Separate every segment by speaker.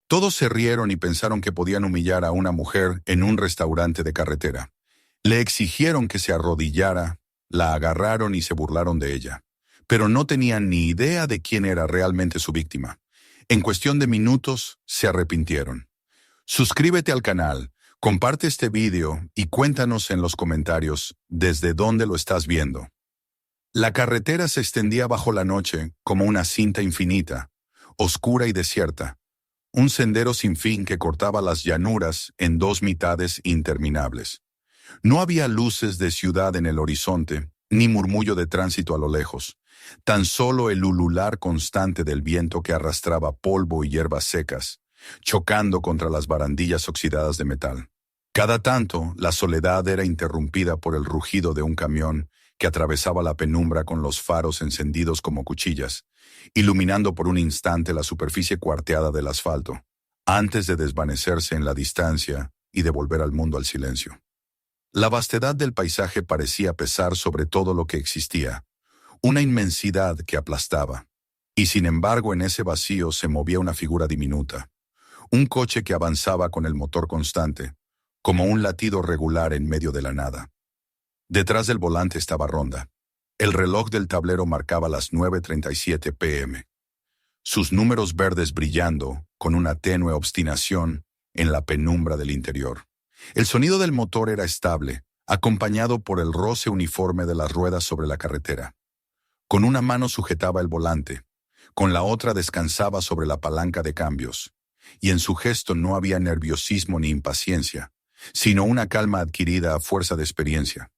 Speaker 1: Todos se rieron y pensaron que podían humillar a una mujer en un restaurante de carretera. Le exigieron que se arrodillara, la agarraron y se burlaron de ella. Pero no tenían ni idea de quién era realmente su víctima. En cuestión de minutos, se arrepintieron. Suscríbete al canal, comparte este video y cuéntanos en los comentarios desde dónde lo estás viendo. La carretera se extendía bajo la noche como una cinta infinita, oscura y desierta, un sendero sin fin que cortaba las llanuras en dos mitades interminables. No había luces de ciudad en el horizonte, ni murmullo de tránsito a lo lejos, tan solo el ulular constante del viento que arrastraba polvo y hierbas secas, chocando contra las barandillas oxidadas de metal. Cada tanto, la soledad era interrumpida por el rugido de un camión que atravesaba la penumbra con los faros encendidos como cuchillas, iluminando por un instante la superficie cuarteada del asfalto, antes de desvanecerse en la distancia y devolver al mundo al silencio. La vastedad del paisaje parecía pesar sobre todo lo que existía, una inmensidad que aplastaba, y sin embargo en ese vacío se movía una figura diminuta, un coche que avanzaba con el motor constante, como un latido regular en medio de la nada. Detrás del volante estaba Rhonda. El reloj del tablero marcaba las 9:37 p.m. Sus números verdes brillando con una tenue obstinación en la penumbra del interior. El sonido del motor era estable, acompañado por el roce uniforme de las ruedas sobre la carretera. Con una mano sujetaba el volante, con la otra descansaba sobre la palanca de cambios, y en su gesto no había nerviosismo ni impaciencia, sino una calma adquirida a fuerza de experiencia.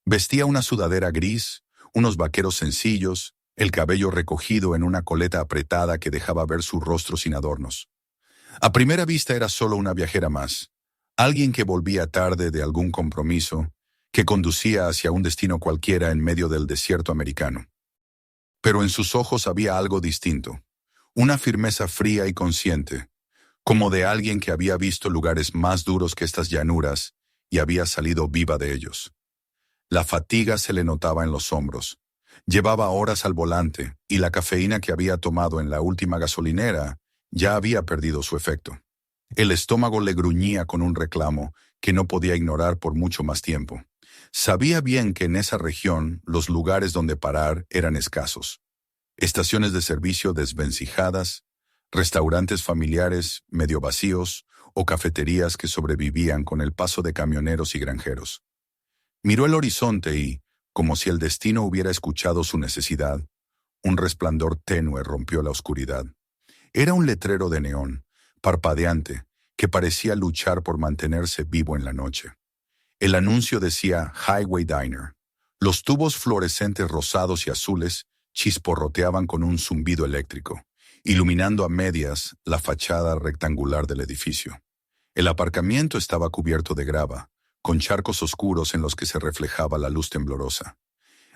Speaker 1: Vestía una sudadera gris, unos vaqueros sencillos, el cabello recogido en una coleta apretada que dejaba ver su rostro sin adornos. A primera vista era solo una viajera más, alguien que volvía tarde de algún compromiso, que conducía hacia un destino cualquiera en medio del desierto americano. Pero en sus ojos había algo distinto, una firmeza fría y consciente, como de alguien que había visto lugares más duros que estas llanuras y había salido viva de ellos. La fatiga se le notaba en los hombros. Llevaba horas al volante y la cafeína que había tomado en la última gasolinera ya había perdido su efecto. El estómago le gruñía con un reclamo que no podía ignorar por mucho más tiempo. Sabía bien que en esa región los lugares donde parar eran escasos. Estaciones de servicio desvencijadas, restaurantes familiares medio vacíos o cafeterías que sobrevivían con el paso de camioneros y granjeros. Miró el horizonte y, como si el destino hubiera escuchado su necesidad, un resplandor tenue rompió la oscuridad. Era un letrero de neón, parpadeante, que parecía luchar por mantenerse vivo en la noche. El anuncio decía Highway Diner. Los tubos fluorescentes rosados y azules chisporroteaban con un zumbido eléctrico, iluminando a medias la fachada rectangular del edificio. El aparcamiento estaba cubierto de grava, con charcos oscuros en los que se reflejaba la luz temblorosa.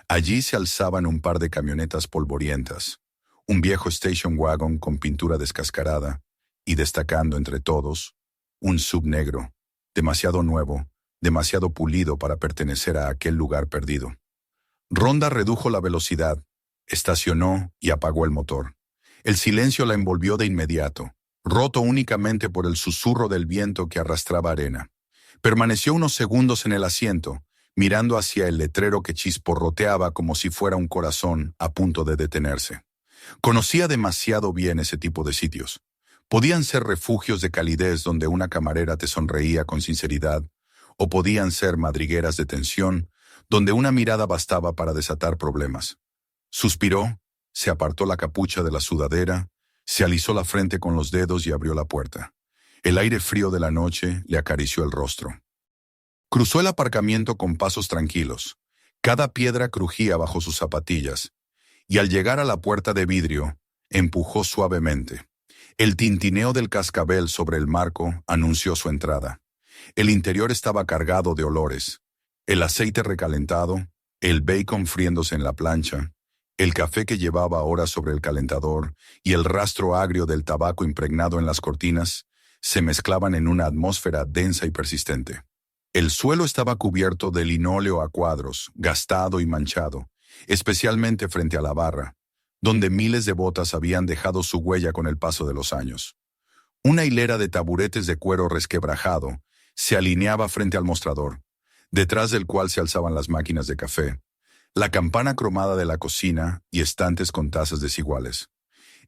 Speaker 1: Allí se alzaban un par de camionetas polvorientas, un viejo station wagon con pintura descascarada, y destacando entre todos, un SUV negro, demasiado nuevo, demasiado pulido para pertenecer a aquel lugar perdido. Rhonda redujo la velocidad, estacionó y apagó el motor. El silencio la envolvió de inmediato, roto únicamente por el susurro del viento que arrastraba arena. Permaneció unos segundos en el asiento, mirando hacia el letrero que chisporroteaba como si fuera un corazón a punto de detenerse. Conocía demasiado bien ese tipo de sitios. Podían ser refugios de calidez donde una camarera te sonreía con sinceridad, o podían ser madrigueras de tensión, donde una mirada bastaba para desatar problemas. Suspiró, se apartó la capucha de la sudadera, se alisó la frente con los dedos y abrió la puerta. El aire frío de la noche le acarició el rostro. Cruzó el aparcamiento con pasos tranquilos. Cada piedra crujía bajo sus zapatillas, y al llegar a la puerta de vidrio, empujó suavemente. El tintineo del cascabel sobre el marco anunció su entrada. El interior estaba cargado de olores. El aceite recalentado, el bacon friéndose en la plancha, el café que llevaba horas sobre el calentador y el rastro agrio del tabaco impregnado en las cortinas se mezclaban en una atmósfera densa y persistente. El suelo estaba cubierto de linóleo a cuadros, gastado y manchado, especialmente frente a la barra, donde miles de botas habían dejado su huella con el paso de los años. Una hilera de taburetes de cuero resquebrajado se alineaba frente al mostrador, detrás del cual se alzaban las máquinas de café, la campana cromada de la cocina y estantes con tazas desiguales.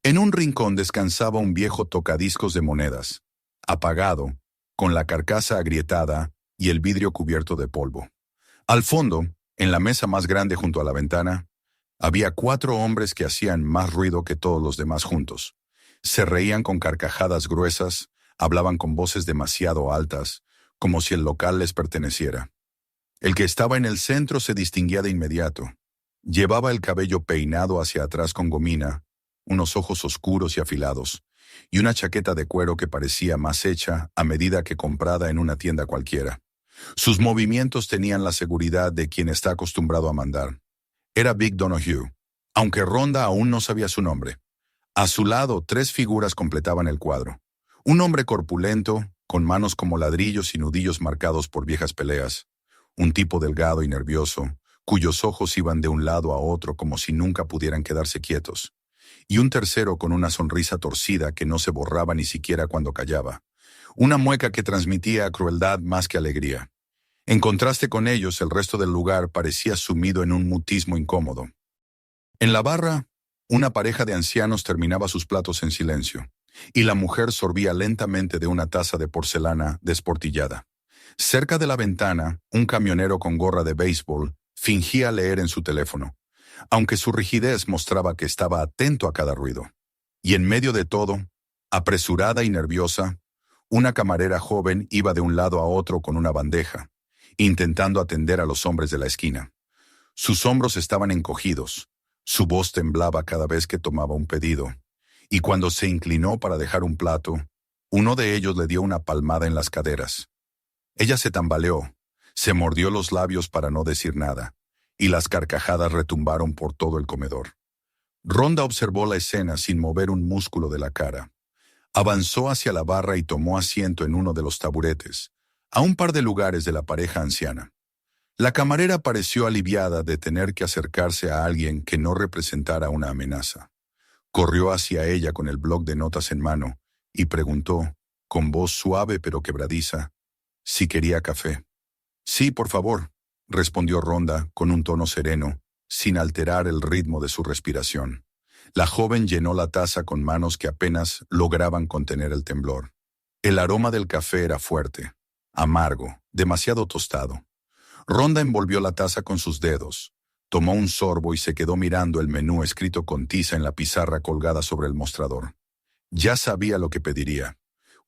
Speaker 1: En un rincón descansaba un viejo tocadiscos de monedas, apagado, con la carcasa agrietada y el vidrio cubierto de polvo. Al fondo, en la mesa más grande junto a la ventana, había 4 hombres que hacían más ruido que todos los demás juntos. Se reían con carcajadas gruesas, hablaban con voces demasiado altas, como si el local les perteneciera. El que estaba en el centro se distinguía de inmediato. Llevaba el cabello peinado hacia atrás con gomina, unos ojos oscuros y afilados, y una chaqueta de cuero que parecía más hecha a medida que comprada en una tienda cualquiera. Sus movimientos tenían la seguridad de quien está acostumbrado a mandar. Era Vic Donoghue, aunque Rhonda aún no sabía su nombre. A su lado, 3 figuras completaban el cuadro. Un hombre corpulento, con manos como ladrillos y nudillos marcados por viejas peleas. Un tipo delgado y nervioso, cuyos ojos iban de un lado a otro como si nunca pudieran quedarse quietos. Y un tercero con una sonrisa torcida que no se borraba ni siquiera cuando callaba. Una mueca que transmitía crueldad más que alegría. En contraste con ellos, el resto del lugar parecía sumido en un mutismo incómodo. En la barra, una pareja de ancianos terminaba sus platos en silencio, y la mujer sorbía lentamente de una taza de porcelana desportillada. Cerca de la ventana, un camionero con gorra de béisbol fingía leer en su teléfono, aunque su rigidez mostraba que estaba atento a cada ruido. Y en medio de todo, apresurada y nerviosa, una camarera joven iba de un lado a otro con una bandeja, intentando atender a los hombres de la esquina. Sus hombros estaban encogidos, su voz temblaba cada vez que tomaba un pedido, y cuando se inclinó para dejar un plato, uno de ellos le dio una palmada en las caderas. Ella se tambaleó, se mordió los labios para no decir nada, y las carcajadas retumbaron por todo el comedor. Rhonda observó la escena sin mover un músculo de la cara. Avanzó hacia la barra y tomó asiento en uno de los taburetes, a un par de lugares de la pareja anciana. La camarera pareció aliviada de tener que acercarse a alguien que no representara una amenaza. Corrió hacia ella con el bloc de notas en mano y preguntó, con voz suave pero quebradiza, si quería café. Sí, por favor, respondió Rhonda con un tono sereno, sin alterar el ritmo de su respiración. La joven llenó la taza con manos que apenas lograban contener el temblor. El aroma del café era fuerte, amargo, demasiado tostado. Rhonda envolvió la taza con sus dedos, tomó un sorbo y se quedó mirando el menú escrito con tiza en la pizarra colgada sobre el mostrador. Ya sabía lo que pediría: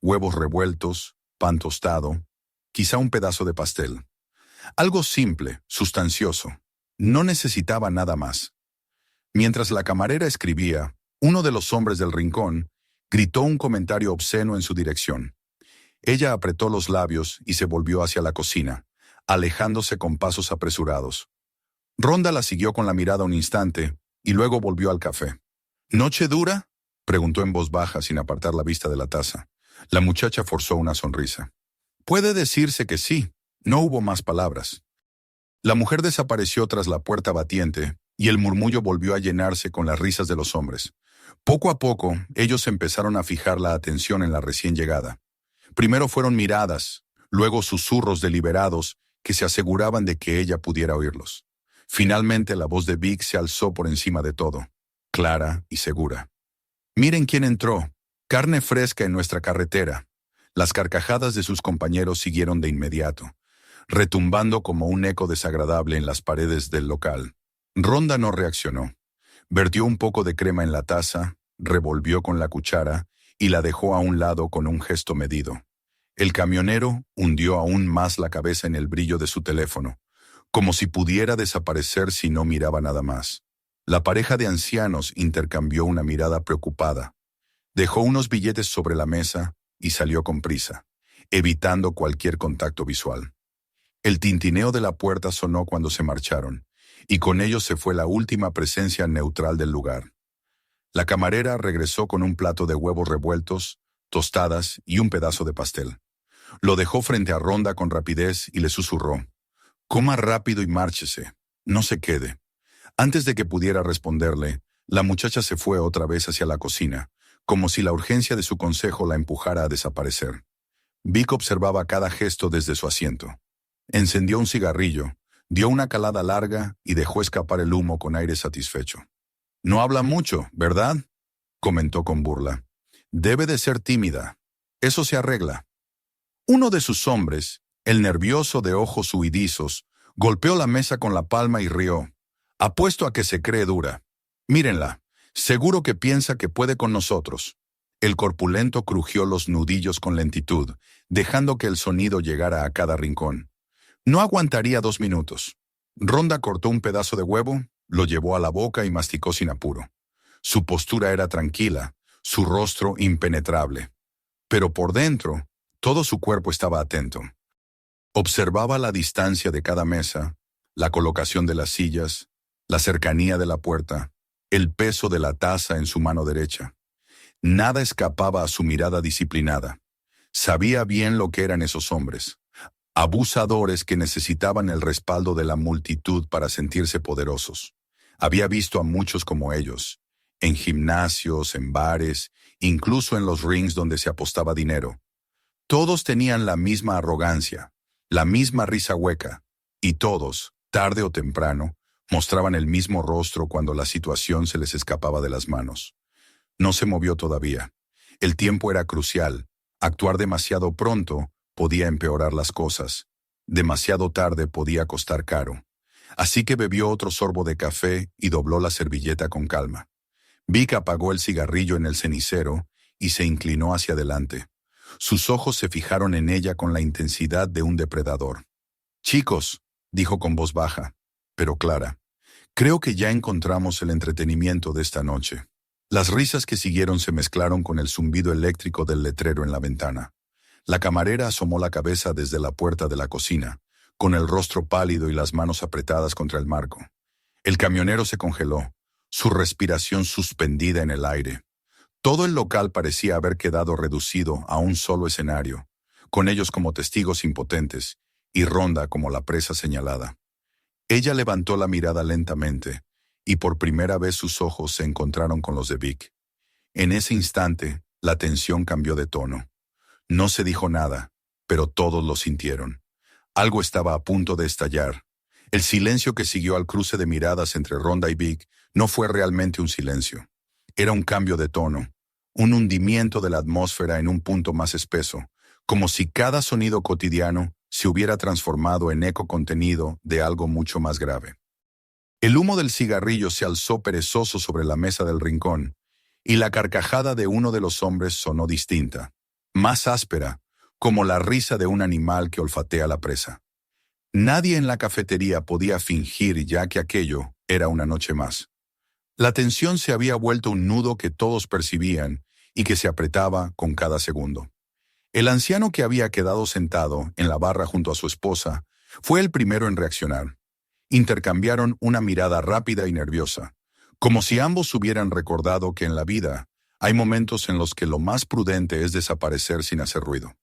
Speaker 1: huevos revueltos, pan tostado, quizá un pedazo de pastel. Algo simple, sustancioso. No necesitaba nada más. Mientras la camarera escribía, uno de los hombres del rincón gritó un comentario obsceno en su dirección. Ella apretó los labios y se volvió hacia la cocina, alejándose con pasos apresurados. Rhonda la siguió con la mirada un instante y luego volvió al café. ¿Noche dura?, preguntó en voz baja sin apartar la vista de la taza. La muchacha forzó una sonrisa. Puede decirse que sí. No hubo más palabras. La mujer desapareció tras la puerta batiente y el murmullo volvió a llenarse con las risas de los hombres. Poco a poco, ellos empezaron a fijar la atención en la recién llegada. Primero fueron miradas, luego susurros deliberados que se aseguraban de que ella pudiera oírlos. Finalmente la voz de Vic se alzó por encima de todo, clara y segura. «Miren quién entró. Carne fresca en nuestra carretera». Las carcajadas de sus compañeros siguieron de inmediato, retumbando como un eco desagradable en las paredes del local. Rhonda no reaccionó. Vertió un poco de crema en la taza, revolvió con la cuchara y la dejó a un lado con un gesto medido. El camionero hundió aún más la cabeza en el brillo de su teléfono, como si pudiera desaparecer si no miraba nada más. La pareja de ancianos intercambió una mirada preocupada. Dejó unos billetes sobre la mesa y salió con prisa, evitando cualquier contacto visual. El tintineo de la puerta sonó cuando se marcharon, y con ello se fue la última presencia neutral del lugar. La camarera regresó con un plato de huevos revueltos, tostadas y un pedazo de pastel. Lo dejó frente a Rhonda con rapidez y le susurró: «Coma rápido y márchese, no se quede». Antes de que pudiera responderle, la muchacha se fue otra vez hacia la cocina, como si la urgencia de su consejo la empujara a desaparecer. Vic observaba cada gesto desde su asiento. Encendió un cigarrillo, dio una calada larga y dejó escapar el humo con aire satisfecho. «No habla mucho, ¿verdad?», comentó con burla. «Debe de ser tímida. Eso se arregla». Uno de sus hombres, el nervioso de ojos huidizos, golpeó la mesa con la palma y rió. «Apuesto a que se cree dura. Mírenla, seguro que piensa que puede con nosotros». El corpulento crujió los nudillos con lentitud, dejando que el sonido llegara a cada rincón. No aguantaría 2 minutos. Ronda cortó un pedazo de huevo, lo llevó a la boca y masticó sin apuro. Su postura era tranquila, su rostro impenetrable. Pero por dentro, todo su cuerpo estaba atento. Observaba la distancia de cada mesa, la colocación de las sillas, la cercanía de la puerta, el peso de la taza en su mano derecha. Nada escapaba a su mirada disciplinada. Sabía bien lo que eran esos hombres. Abusadores que necesitaban el respaldo de la multitud para sentirse poderosos. Había visto a muchos como ellos, en gimnasios, en bares, incluso en los rings donde se apostaba dinero. Todos tenían la misma arrogancia, la misma risa hueca, y todos, tarde o temprano, mostraban el mismo rostro cuando la situación se les escapaba de las manos. No se movió todavía. El tiempo era crucial. Actuar demasiado pronto podía empeorar las cosas. Demasiado tarde podía costar caro. Así que bebió otro sorbo de café y dobló la servilleta con calma. Vic apagó el cigarrillo en el cenicero y se inclinó hacia adelante. Sus ojos se fijaron en ella con la intensidad de un depredador. «Chicos», dijo con voz baja, pero clara, «creo que ya encontramos el entretenimiento de esta noche». Las risas que siguieron se mezclaron con el zumbido eléctrico del letrero en la ventana. La camarera asomó la cabeza desde la puerta de la cocina, con el rostro pálido y las manos apretadas contra el marco. El camionero se congeló, su respiración suspendida en el aire. Todo el local parecía haber quedado reducido a un solo escenario, con ellos como testigos impotentes, y Ronda como la presa señalada. Ella levantó la mirada lentamente, y por primera vez sus ojos se encontraron con los de Vic. En ese instante, la tensión cambió de tono. No se dijo nada, pero todos lo sintieron. Algo estaba a punto de estallar. El silencio que siguió al cruce de miradas entre Ronda y Vic no fue realmente un silencio. Era un cambio de tono, un hundimiento de la atmósfera en un punto más espeso, como si cada sonido cotidiano se hubiera transformado en eco contenido de algo mucho más grave. El humo del cigarrillo se alzó perezoso sobre la mesa del rincón, y la carcajada de uno de los hombres sonó distinta, más áspera, como la risa de un animal que olfatea la presa. Nadie en la cafetería podía fingir ya que aquello era una noche más. La tensión se había vuelto un nudo que todos percibían y que se apretaba con cada segundo. El anciano que había quedado sentado en la barra junto a su esposa fue el primero en reaccionar. Intercambiaron una mirada rápida y nerviosa, como si ambos hubieran recordado que en la vida hay momentos en los que lo más prudente es desaparecer sin hacer ruido.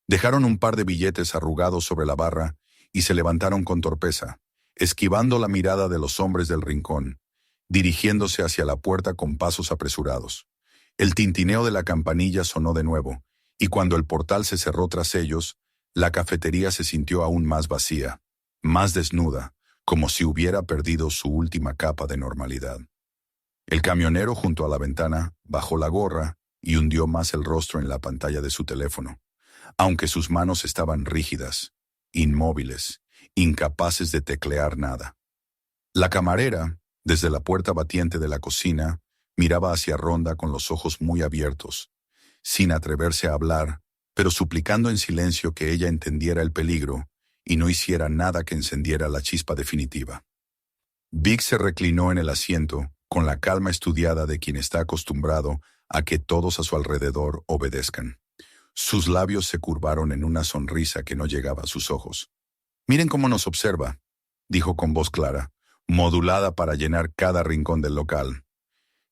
Speaker 1: Dejaron un par de billetes arrugados sobre la barra y se levantaron con torpeza, esquivando la mirada de los hombres del rincón, dirigiéndose hacia la puerta con pasos apresurados. El tintineo de la campanilla sonó de nuevo, y cuando el portal se cerró tras ellos, la cafetería se sintió aún más vacía, más desnuda, como si hubiera perdido su última capa de normalidad. El camionero junto a la ventana bajó la gorra y hundió más el rostro en la pantalla de su teléfono, aunque sus manos estaban rígidas, inmóviles, incapaces de teclear nada. La camarera, desde la puerta batiente de la cocina, miraba hacia Ronda con los ojos muy abiertos, sin atreverse a hablar, pero suplicando en silencio que ella entendiera el peligro y no hiciera nada que encendiera la chispa definitiva. Vic se reclinó en el asiento, con la calma estudiada de quien está acostumbrado a que todos a su alrededor obedezcan. Sus labios se curvaron en una sonrisa que no llegaba a sus ojos. «Miren cómo nos observa», dijo con voz clara, modulada para llenar cada rincón del local.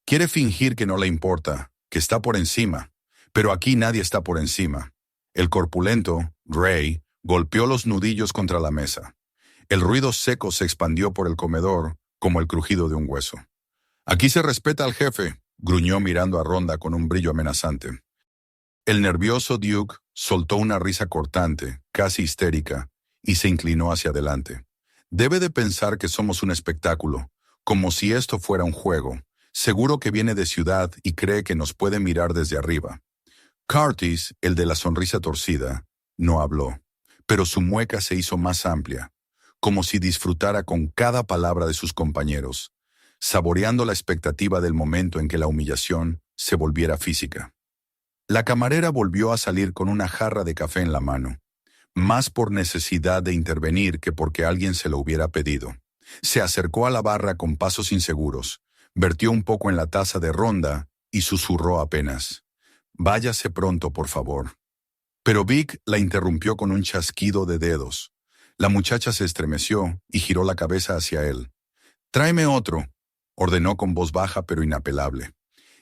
Speaker 1: «Quiere fingir que no le importa, que está por encima, pero aquí nadie está por encima». El corpulento, Ray, golpeó los nudillos contra la mesa. El ruido seco se expandió por el comedor como el crujido de un hueso. «Aquí se respeta al jefe», gruñó mirando a Rhonda con un brillo amenazante. El nervioso Duke soltó una risa cortante, casi histérica, y se inclinó hacia adelante. Debe de pensar que somos un espectáculo, como si esto fuera un juego. Seguro que viene de ciudad y cree que nos puede mirar desde arriba. Curtis, el de la sonrisa torcida, no habló, pero su mueca se hizo más amplia, como si disfrutara con cada palabra de sus compañeros, saboreando la expectativa del momento en que la humillación se volviera física. La camarera volvió a salir con una jarra de café en la mano, más por necesidad de intervenir que porque alguien se lo hubiera pedido. Se acercó a la barra con pasos inseguros, vertió un poco en la taza de Rhonda y susurró apenas: «Váyase pronto, por favor». Pero Vic la interrumpió con un chasquido de dedos. La muchacha se estremeció y giró la cabeza hacia él. «Tráeme otro», ordenó con voz baja pero inapelable.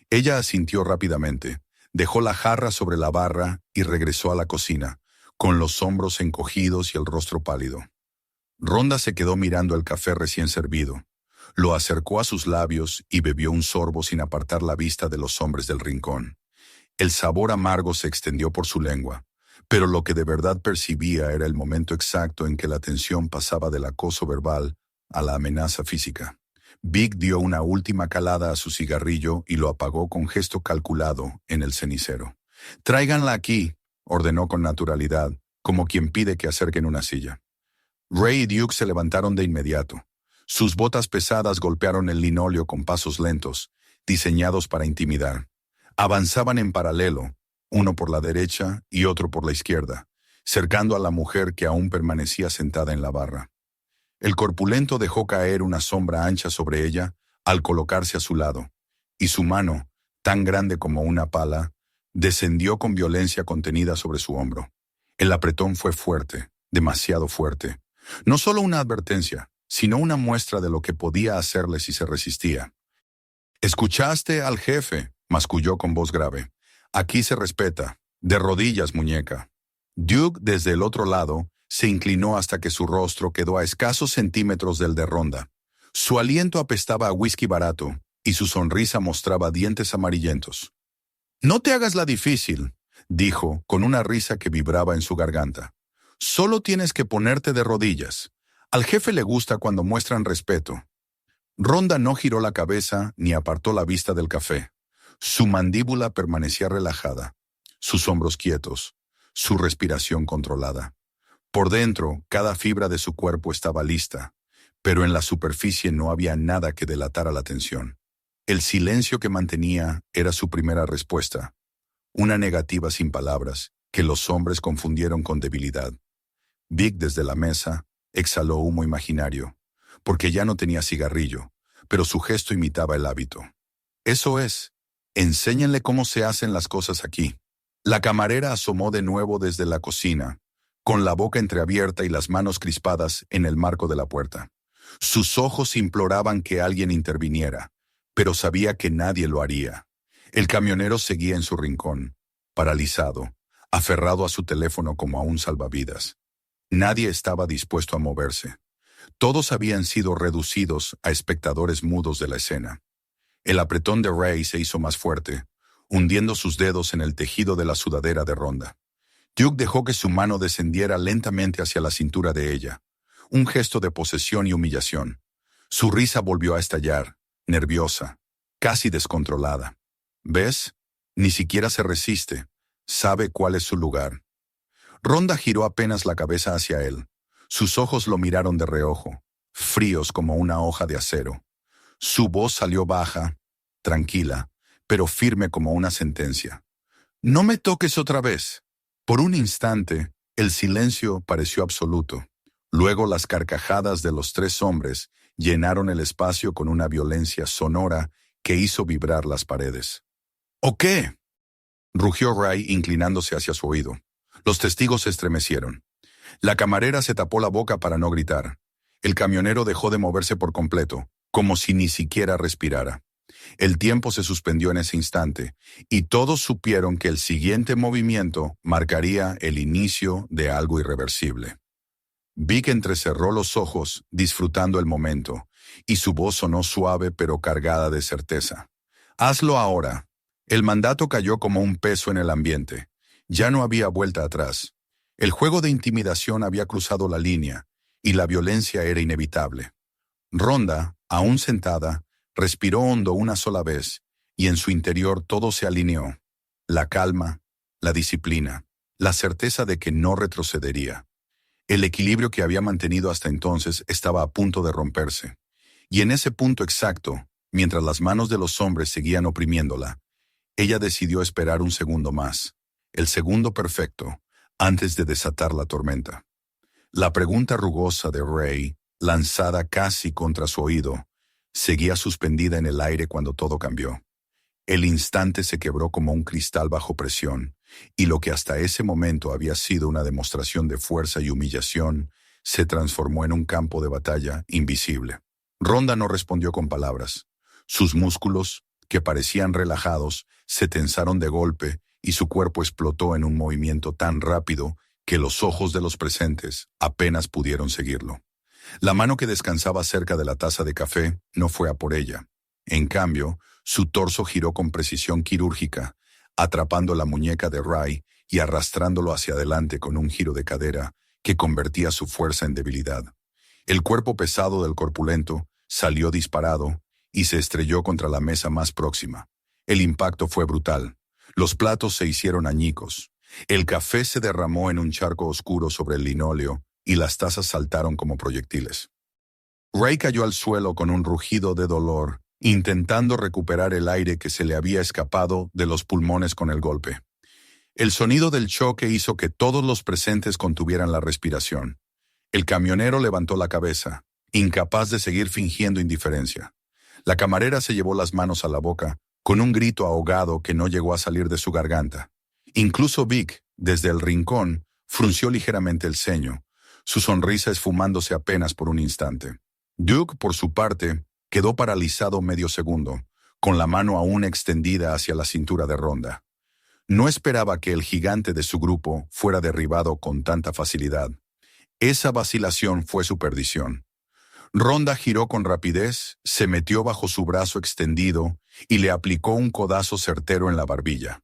Speaker 1: Ella asintió rápidamente, dejó la jarra sobre la barra y regresó a la cocina, con los hombros encogidos y el rostro pálido. Rhonda se quedó mirando el café recién servido. Lo acercó a sus labios y bebió un sorbo sin apartar la vista de los hombres del rincón. El sabor amargo se extendió por su lengua, pero lo que de verdad percibía era el momento exacto en que la tensión pasaba del acoso verbal a la amenaza física. Vic dio una última calada a su cigarrillo y lo apagó con gesto calculado en el cenicero. «Tráiganla aquí», ordenó con naturalidad, como quien pide que acerquen una silla. Ray y Duke se levantaron de inmediato. Sus botas pesadas golpearon el linóleo con pasos lentos, diseñados para intimidar. Avanzaban en paralelo, uno por la derecha y otro por la izquierda, cercando a la mujer que aún permanecía sentada en la barra. El corpulento dejó caer una sombra ancha sobre ella al colocarse a su lado, y su mano, tan grande como una pala, descendió con violencia contenida sobre su hombro. El apretón fue fuerte, demasiado fuerte. No solo una advertencia, sino una muestra de lo que podía hacerle si se resistía. «¿Escuchaste al jefe?», masculló con voz grave. «Aquí se respeta. De rodillas, muñeca». Duke, desde el otro lado, se inclinó hasta que su rostro quedó a escasos centímetros del de Rhonda. Su aliento apestaba a whisky barato y su sonrisa mostraba dientes amarillentos. «No te hagas la difícil», dijo, con una risa que vibraba en su garganta. «Solo tienes que ponerte de rodillas. Al jefe le gusta cuando muestran respeto». Rhonda no giró la cabeza ni apartó la vista del café. Su mandíbula permanecía relajada, sus hombros quietos, su respiración controlada. Por dentro, cada fibra de su cuerpo estaba lista, pero en la superficie no había nada que delatara la tensión. El silencio que mantenía era su primera respuesta, una negativa sin palabras que los hombres confundieron con debilidad. Vic, desde la mesa, exhaló humo imaginario, porque ya no tenía cigarrillo, pero su gesto imitaba el hábito. «Eso es. Enséñenle cómo se hacen las cosas aquí». La camarera asomó de nuevo desde la cocina, con la boca entreabierta y las manos crispadas en el marco de la puerta. Sus ojos imploraban que alguien interviniera, pero sabía que nadie lo haría. El camionero seguía en su rincón, paralizado, aferrado a su teléfono como a un salvavidas. Nadie estaba dispuesto a moverse. Todos habían sido reducidos a espectadores mudos de la escena. El apretón de Ray se hizo más fuerte, hundiendo sus dedos en el tejido de la sudadera de Rhonda. Duke dejó que su mano descendiera lentamente hacia la cintura de ella, un gesto de posesión y humillación. Su risa volvió a estallar, nerviosa, casi descontrolada. «¿Ves? Ni siquiera se resiste. Sabe cuál es su lugar». Rhonda giró apenas la cabeza hacia él. Sus ojos lo miraron de reojo, fríos como una hoja de acero. Su voz salió baja, tranquila, pero firme como una sentencia. «No me toques otra vez». Por un instante, el silencio pareció absoluto. Luego las carcajadas de los tres hombres llenaron el espacio con una violencia sonora que hizo vibrar las paredes. «¿O qué?», rugió Ray inclinándose hacia su oído. Los testigos se estremecieron. La camarera se tapó la boca para no gritar. El camionero dejó de moverse por completo, como si ni siquiera respirara. El tiempo se suspendió en ese instante, y todos supieron que el siguiente movimiento marcaría el inicio de algo irreversible. Vic entrecerró los ojos, disfrutando el momento, y su voz sonó suave pero cargada de certeza. Hazlo ahora. El mandato cayó como un peso en el ambiente. Ya no había vuelta atrás. El juego de intimidación había cruzado la línea, y la violencia era inevitable. Rhonda, aún sentada, respiró hondo una sola vez, y en su interior todo se alineó. La calma, la disciplina, la certeza de que no retrocedería. El equilibrio que había mantenido hasta entonces estaba a punto de romperse. Y en ese punto exacto, mientras las manos de los hombres seguían oprimiéndola, ella decidió esperar un segundo más, el segundo perfecto, antes de desatar la tormenta. La pregunta rugosa de Ray, lanzada casi contra su oído, seguía suspendida en el aire cuando todo cambió. El instante se quebró como un cristal bajo presión, y lo que hasta ese momento había sido una demostración de fuerza y humillación, se transformó en un campo de batalla invisible. Rhonda no respondió con palabras. Sus músculos, que parecían relajados, se tensaron de golpe y su cuerpo explotó en un movimiento tan rápido que los ojos de los presentes apenas pudieron seguirlo. La mano que descansaba cerca de la taza de café no fue a por ella. En cambio, su torso giró con precisión quirúrgica, atrapando la muñeca de Ray y arrastrándolo hacia adelante con un giro de cadera que convertía su fuerza en debilidad. El cuerpo pesado del corpulento salió disparado y se estrelló contra la mesa más próxima. El impacto fue brutal. Los platos se hicieron añicos. El café se derramó en un charco oscuro sobre el linóleo y las tazas saltaron como proyectiles. Ray cayó al suelo con un rugido de dolor, intentando recuperar el aire que se le había escapado de los pulmones con el golpe. El sonido del choque hizo que todos los presentes contuvieran la respiración. El camionero levantó la cabeza, incapaz de seguir fingiendo indiferencia. La camarera se llevó las manos a la boca, con un grito ahogado que no llegó a salir de su garganta. Incluso Vic, desde el rincón, frunció ligeramente el ceño, su sonrisa esfumándose apenas por un instante. Duke, por su parte, quedó paralizado medio segundo, con la mano aún extendida hacia la cintura de Rhonda. No esperaba que el gigante de su grupo fuera derribado con tanta facilidad. Esa vacilación fue su perdición. Rhonda giró con rapidez, se metió bajo su brazo extendido y le aplicó un codazo certero en la barbilla.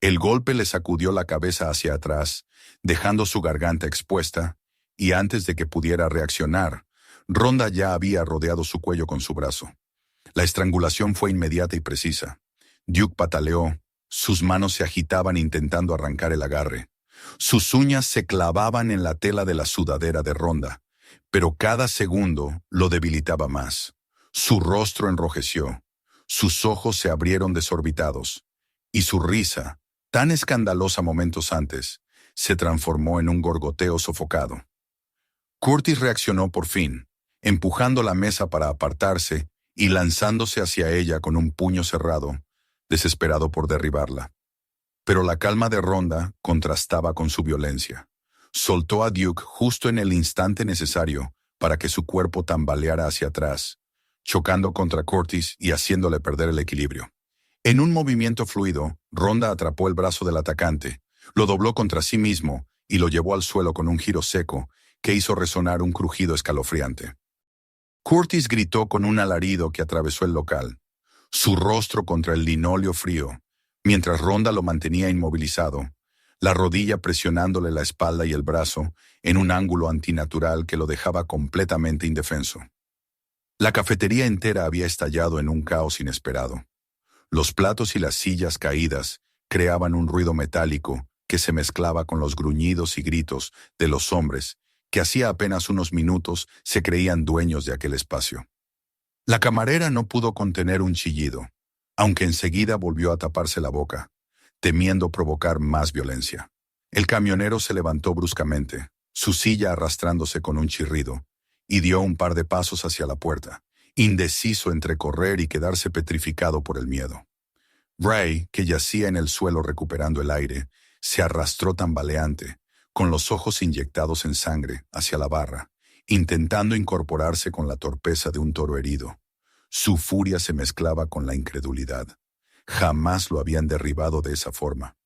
Speaker 1: El golpe le sacudió la cabeza hacia atrás, dejando su garganta expuesta, y antes de que pudiera reaccionar, Rhonda ya había rodeado su cuello con su brazo. La estrangulación fue inmediata y precisa. Duke pataleó, sus manos se agitaban intentando arrancar el agarre. Sus uñas se clavaban en la tela de la sudadera de Rhonda, pero cada segundo lo debilitaba más. Su rostro enrojeció, sus ojos se abrieron desorbitados, y su risa, tan escandalosa momentos antes, se transformó en un gorgoteo sofocado. Curtis reaccionó por fin, empujando la mesa para apartarse y lanzándose hacia ella con un puño cerrado, desesperado por derribarla. Pero la calma de Rhonda contrastaba con su violencia. Soltó a Duke justo en el instante necesario para que su cuerpo tambaleara hacia atrás, chocando contra Curtis y haciéndole perder el equilibrio. En un movimiento fluido, Rhonda atrapó el brazo del atacante, lo dobló contra sí mismo y lo llevó al suelo con un giro seco que hizo resonar un crujido escalofriante. Curtis gritó con un alarido que atravesó el local, su rostro contra el linóleo frío, mientras Rhonda lo mantenía inmovilizado, la rodilla presionándole la espalda y el brazo en un ángulo antinatural que lo dejaba completamente indefenso. La cafetería entera había estallado en un caos inesperado. Los platos y las sillas caídas creaban un ruido metálico que se mezclaba con los gruñidos y gritos de los hombres que hacía apenas unos minutos se creían dueños de aquel espacio. La camarera no pudo contener un chillido, aunque enseguida volvió a taparse la boca, temiendo provocar más violencia. El camionero se levantó bruscamente, su silla arrastrándose con un chirrido, y dio un par de pasos hacia la puerta, indeciso entre correr y quedarse petrificado por el miedo. Ray, que yacía en el suelo recuperando el aire, se arrastró tambaleante, con los ojos inyectados en sangre, hacia la barra, intentando incorporarse con la torpeza de un toro herido. Su furia se mezclaba con la incredulidad. Jamás lo habían derribado de esa forma.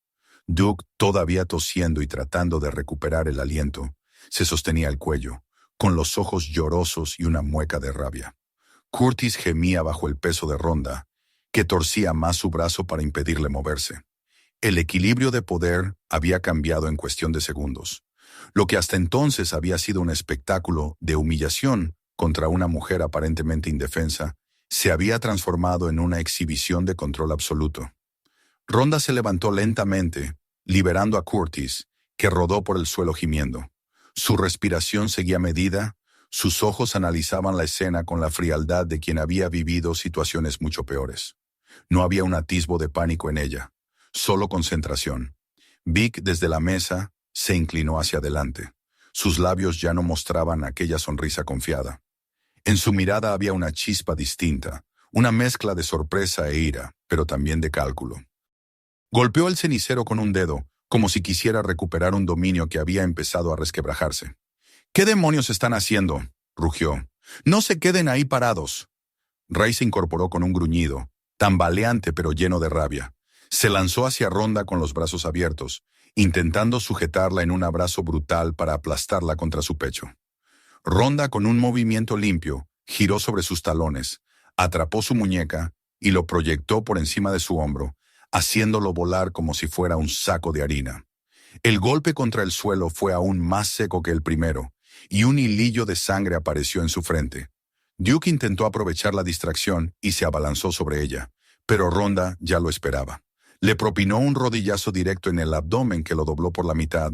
Speaker 1: Duke, todavía tosiendo y tratando de recuperar el aliento, se sostenía el cuello, con los ojos llorosos y una mueca de rabia. Curtis gemía bajo el peso de Rhonda, que torcía más su brazo para impedirle moverse. El equilibrio de poder había cambiado en cuestión de segundos. Lo que hasta entonces había sido un espectáculo de humillación contra una mujer aparentemente indefensa, se había transformado en una exhibición de control absoluto. Rhonda se levantó lentamente, liberando a Curtis, que rodó por el suelo gimiendo. Su respiración seguía medida, sus ojos analizaban la escena con la frialdad de quien había vivido situaciones mucho peores. No había un atisbo de pánico en ella, solo concentración. Vic, desde la mesa, se inclinó hacia adelante. Sus labios ya no mostraban aquella sonrisa confiada. En su mirada había una chispa distinta, una mezcla de sorpresa e ira, pero también de cálculo. Golpeó el cenicero con un dedo, como si quisiera recuperar un dominio que había empezado a resquebrajarse. «¿Qué demonios están haciendo?», rugió. «No se queden ahí parados». Ray se incorporó con un gruñido, tambaleante pero lleno de rabia. Se lanzó hacia Rhonda con los brazos abiertos, intentando sujetarla en un abrazo brutal para aplastarla contra su pecho. Rhonda, con un movimiento limpio, giró sobre sus talones, atrapó su muñeca y lo proyectó por encima de su hombro, haciéndolo volar como si fuera un saco de harina. El golpe contra el suelo fue aún más seco que el primero, y un hilillo de sangre apareció en su frente. Duke intentó aprovechar la distracción y se abalanzó sobre ella, pero Rhonda ya lo esperaba. Le propinó un rodillazo directo en el abdomen que lo dobló por la mitad,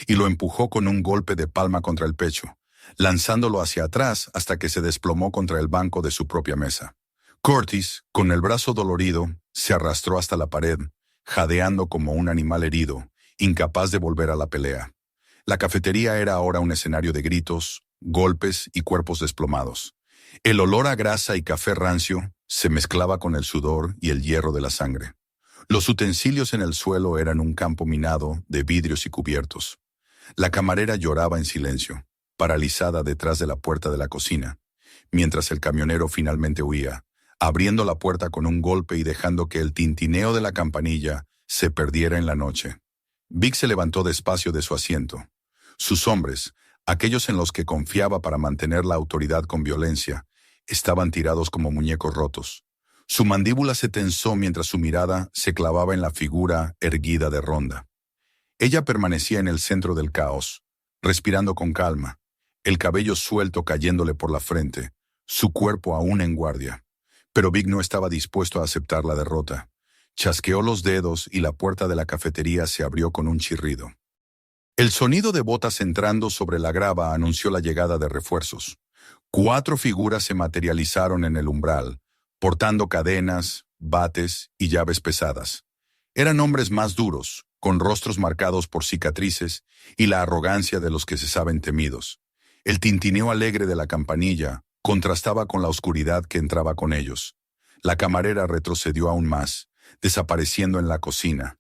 Speaker 1: y lo empujó con un golpe de palma contra el pecho, lanzándolo hacia atrás hasta que se desplomó contra el banco de su propia mesa. Curtis, con el brazo dolorido, se arrastró hasta la pared, jadeando como un animal herido, incapaz de volver a la pelea. La cafetería era ahora un escenario de gritos, golpes y cuerpos desplomados. El olor a grasa y café rancio se mezclaba con el sudor y el hierro de la sangre. Los utensilios en el suelo eran un campo minado de vidrios y cubiertos. La camarera lloraba en silencio, paralizada detrás de la puerta de la cocina, mientras el camionero finalmente huía, abriendo la puerta con un golpe y dejando que el tintineo de la campanilla se perdiera en la noche. Vic se levantó despacio de su asiento. Sus hombres, aquellos en los que confiaba para mantener la autoridad con violencia, estaban tirados como muñecos rotos. Su mandíbula se tensó mientras su mirada se clavaba en la figura erguida de Rhonda. Ella permanecía en el centro del caos, respirando con calma, el cabello suelto cayéndole por la frente, su cuerpo aún en guardia. Pero Vic no estaba dispuesto a aceptar la derrota. Chasqueó los dedos y la puerta de la cafetería se abrió con un chirrido. El sonido de botas entrando sobre la grava anunció la llegada de refuerzos. 4 figuras se materializaron en el umbral, portando cadenas, bates y llaves pesadas. Eran hombres más duros, con rostros marcados por cicatrices y la arrogancia de los que se saben temidos. El tintineo alegre de la campanilla contrastaba con la oscuridad que entraba con ellos. La camarera retrocedió aún más, desapareciendo en la cocina.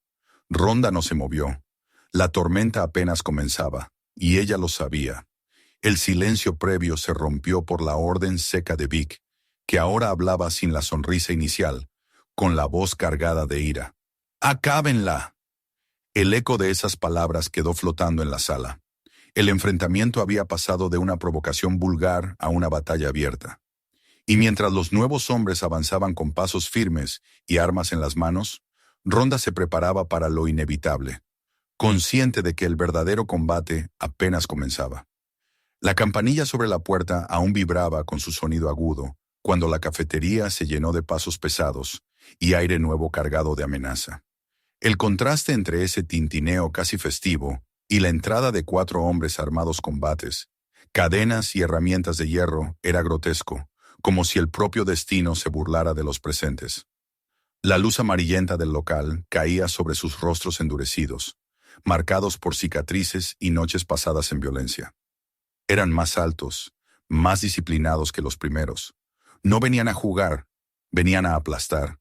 Speaker 1: Rhonda no se movió. La tormenta apenas comenzaba, y ella lo sabía. El silencio previo se rompió por la orden seca de Vic, que ahora hablaba sin la sonrisa inicial, con la voz cargada de ira. ¡Acábenla! El eco de esas palabras quedó flotando en la sala. El enfrentamiento había pasado de una provocación vulgar a una batalla abierta. Y mientras los nuevos hombres avanzaban con pasos firmes y armas en las manos, Rhonda se preparaba para lo inevitable, consciente de que el verdadero combate apenas comenzaba. La campanilla sobre la puerta aún vibraba con su sonido agudo, cuando la cafetería se llenó de pasos pesados y aire nuevo cargado de amenaza. El contraste entre ese tintineo casi festivo y la entrada de 4 hombres armados con bates, cadenas y herramientas de hierro era grotesco, como si el propio destino se burlara de los presentes. La luz amarillenta del local caía sobre sus rostros endurecidos, marcados por cicatrices y noches pasadas en violencia. Eran más altos, más disciplinados que los primeros. No venían a jugar, venían a aplastar.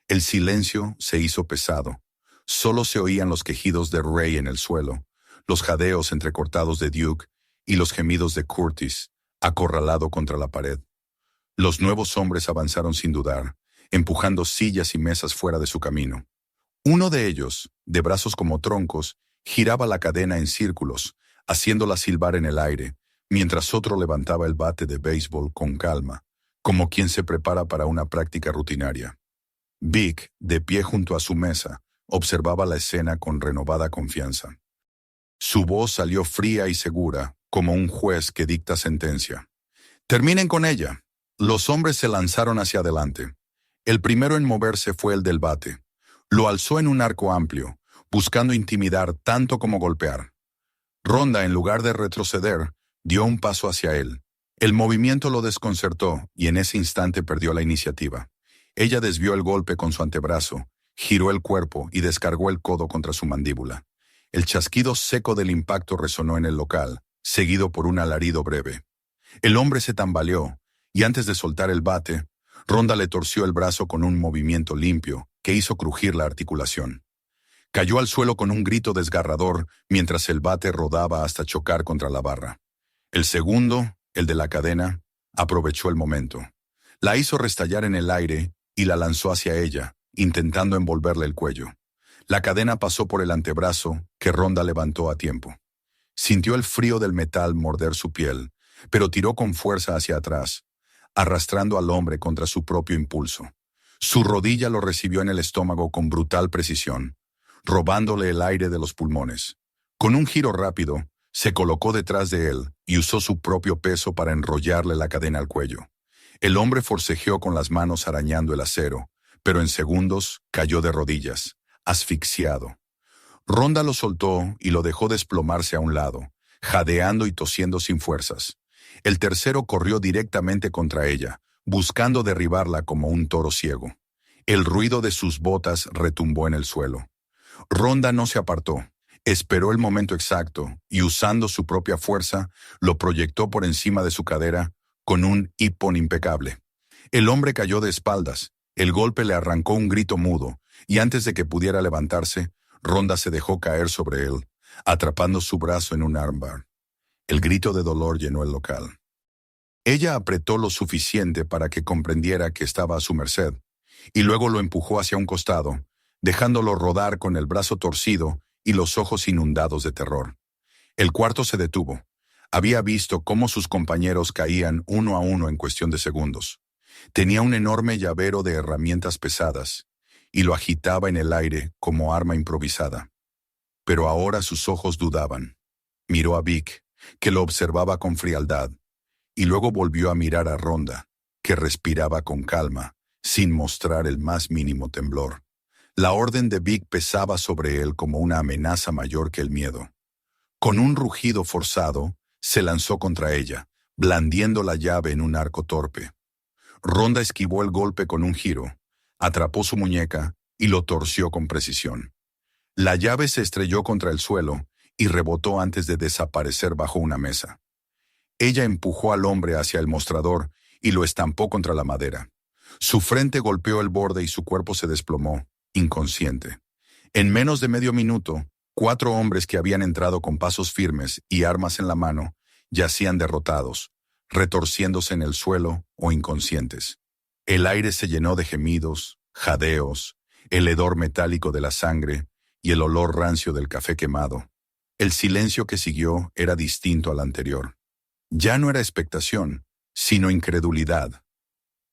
Speaker 1: El silencio se hizo pesado. Solo se oían los quejidos de Ray en el suelo, los jadeos entrecortados de Duke y los gemidos de Curtis, acorralado contra la pared. Los nuevos hombres avanzaron sin dudar, empujando sillas y mesas fuera de su camino. Uno de ellos, de brazos como troncos, giraba la cadena en círculos, haciéndola silbar en el aire, mientras otro levantaba el bate de béisbol con calma, como quien se prepara para una práctica rutinaria. Vic, de pie junto a su mesa, observaba la escena con renovada confianza. Su voz salió fría y segura, como un juez que dicta sentencia. «Terminen con ella». Los hombres se lanzaron hacia adelante. El primero en moverse fue el del bate. Lo alzó en un arco amplio, buscando intimidar tanto como golpear. Ronda, en lugar de retroceder, dio un paso hacia él. El movimiento lo desconcertó y en ese instante perdió la iniciativa. Ella desvió el golpe con su antebrazo, giró el cuerpo y descargó el codo contra su mandíbula. El chasquido seco del impacto resonó en el local, seguido por un alarido breve. El hombre se tambaleó, y antes de soltar el bate, Ronda le torció el brazo con un movimiento limpio que hizo crujir la articulación. Cayó al suelo con un grito desgarrador mientras el bate rodaba hasta chocar contra la barra. El segundo, el de la cadena, aprovechó el momento. La hizo restallar en el aire y la lanzó hacia ella, intentando envolverle el cuello. La cadena pasó por el antebrazo, que Ronda levantó a tiempo. Sintió el frío del metal morder su piel, pero tiró con fuerza hacia atrás, arrastrando al hombre contra su propio impulso. Su rodilla lo recibió en el estómago con brutal precisión, robándole el aire de los pulmones. Con un giro rápido, se colocó detrás de él y usó su propio peso para enrollarle la cadena al cuello. El hombre forcejeó con las manos arañando el acero, pero en segundos cayó de rodillas, asfixiado. Ronda lo soltó y lo dejó desplomarse a un lado, jadeando y tosiendo sin fuerzas. El tercero corrió directamente contra ella, buscando derribarla como un toro ciego. El ruido de sus botas retumbó en el suelo. Ronda no se apartó, esperó el momento exacto y usando su propia fuerza, lo proyectó por encima de su cadera con un hipón impecable. El hombre cayó de espaldas, el golpe le arrancó un grito mudo y antes de que pudiera levantarse, Ronda se dejó caer sobre él, atrapando su brazo en un armbar. El grito de dolor llenó el local. Ella apretó lo suficiente para que comprendiera que estaba a su merced, y luego lo empujó hacia un costado, dejándolo rodar con el brazo torcido y los ojos inundados de terror. El cuarto se detuvo. Había visto cómo sus compañeros caían uno a uno en cuestión de segundos. Tenía un enorme llavero de herramientas pesadas, y lo agitaba en el aire como arma improvisada. Pero ahora sus ojos dudaban. Miró a Vic, que lo observaba con frialdad, y luego volvió a mirar a Ronda, que respiraba con calma, sin mostrar el más mínimo temblor. La orden de Vic pesaba sobre él como una amenaza mayor que el miedo. Con un rugido forzado, se lanzó contra ella, blandiendo la llave en un arco torpe. Ronda esquivó el golpe con un giro, atrapó su muñeca y lo torció con precisión. La llave se estrelló contra el suelo y rebotó antes de desaparecer bajo una mesa. Ella empujó al hombre hacia el mostrador y lo estampó contra la madera. Su frente golpeó el borde y su cuerpo se desplomó, inconsciente. En menos de medio minuto, 4 hombres que habían entrado con pasos firmes y armas en la mano yacían derrotados, retorciéndose en el suelo o inconscientes. El aire se llenó de gemidos, jadeos, el hedor metálico de la sangre y el olor rancio del café quemado. El silencio que siguió era distinto al anterior. Ya no era expectación, sino incredulidad.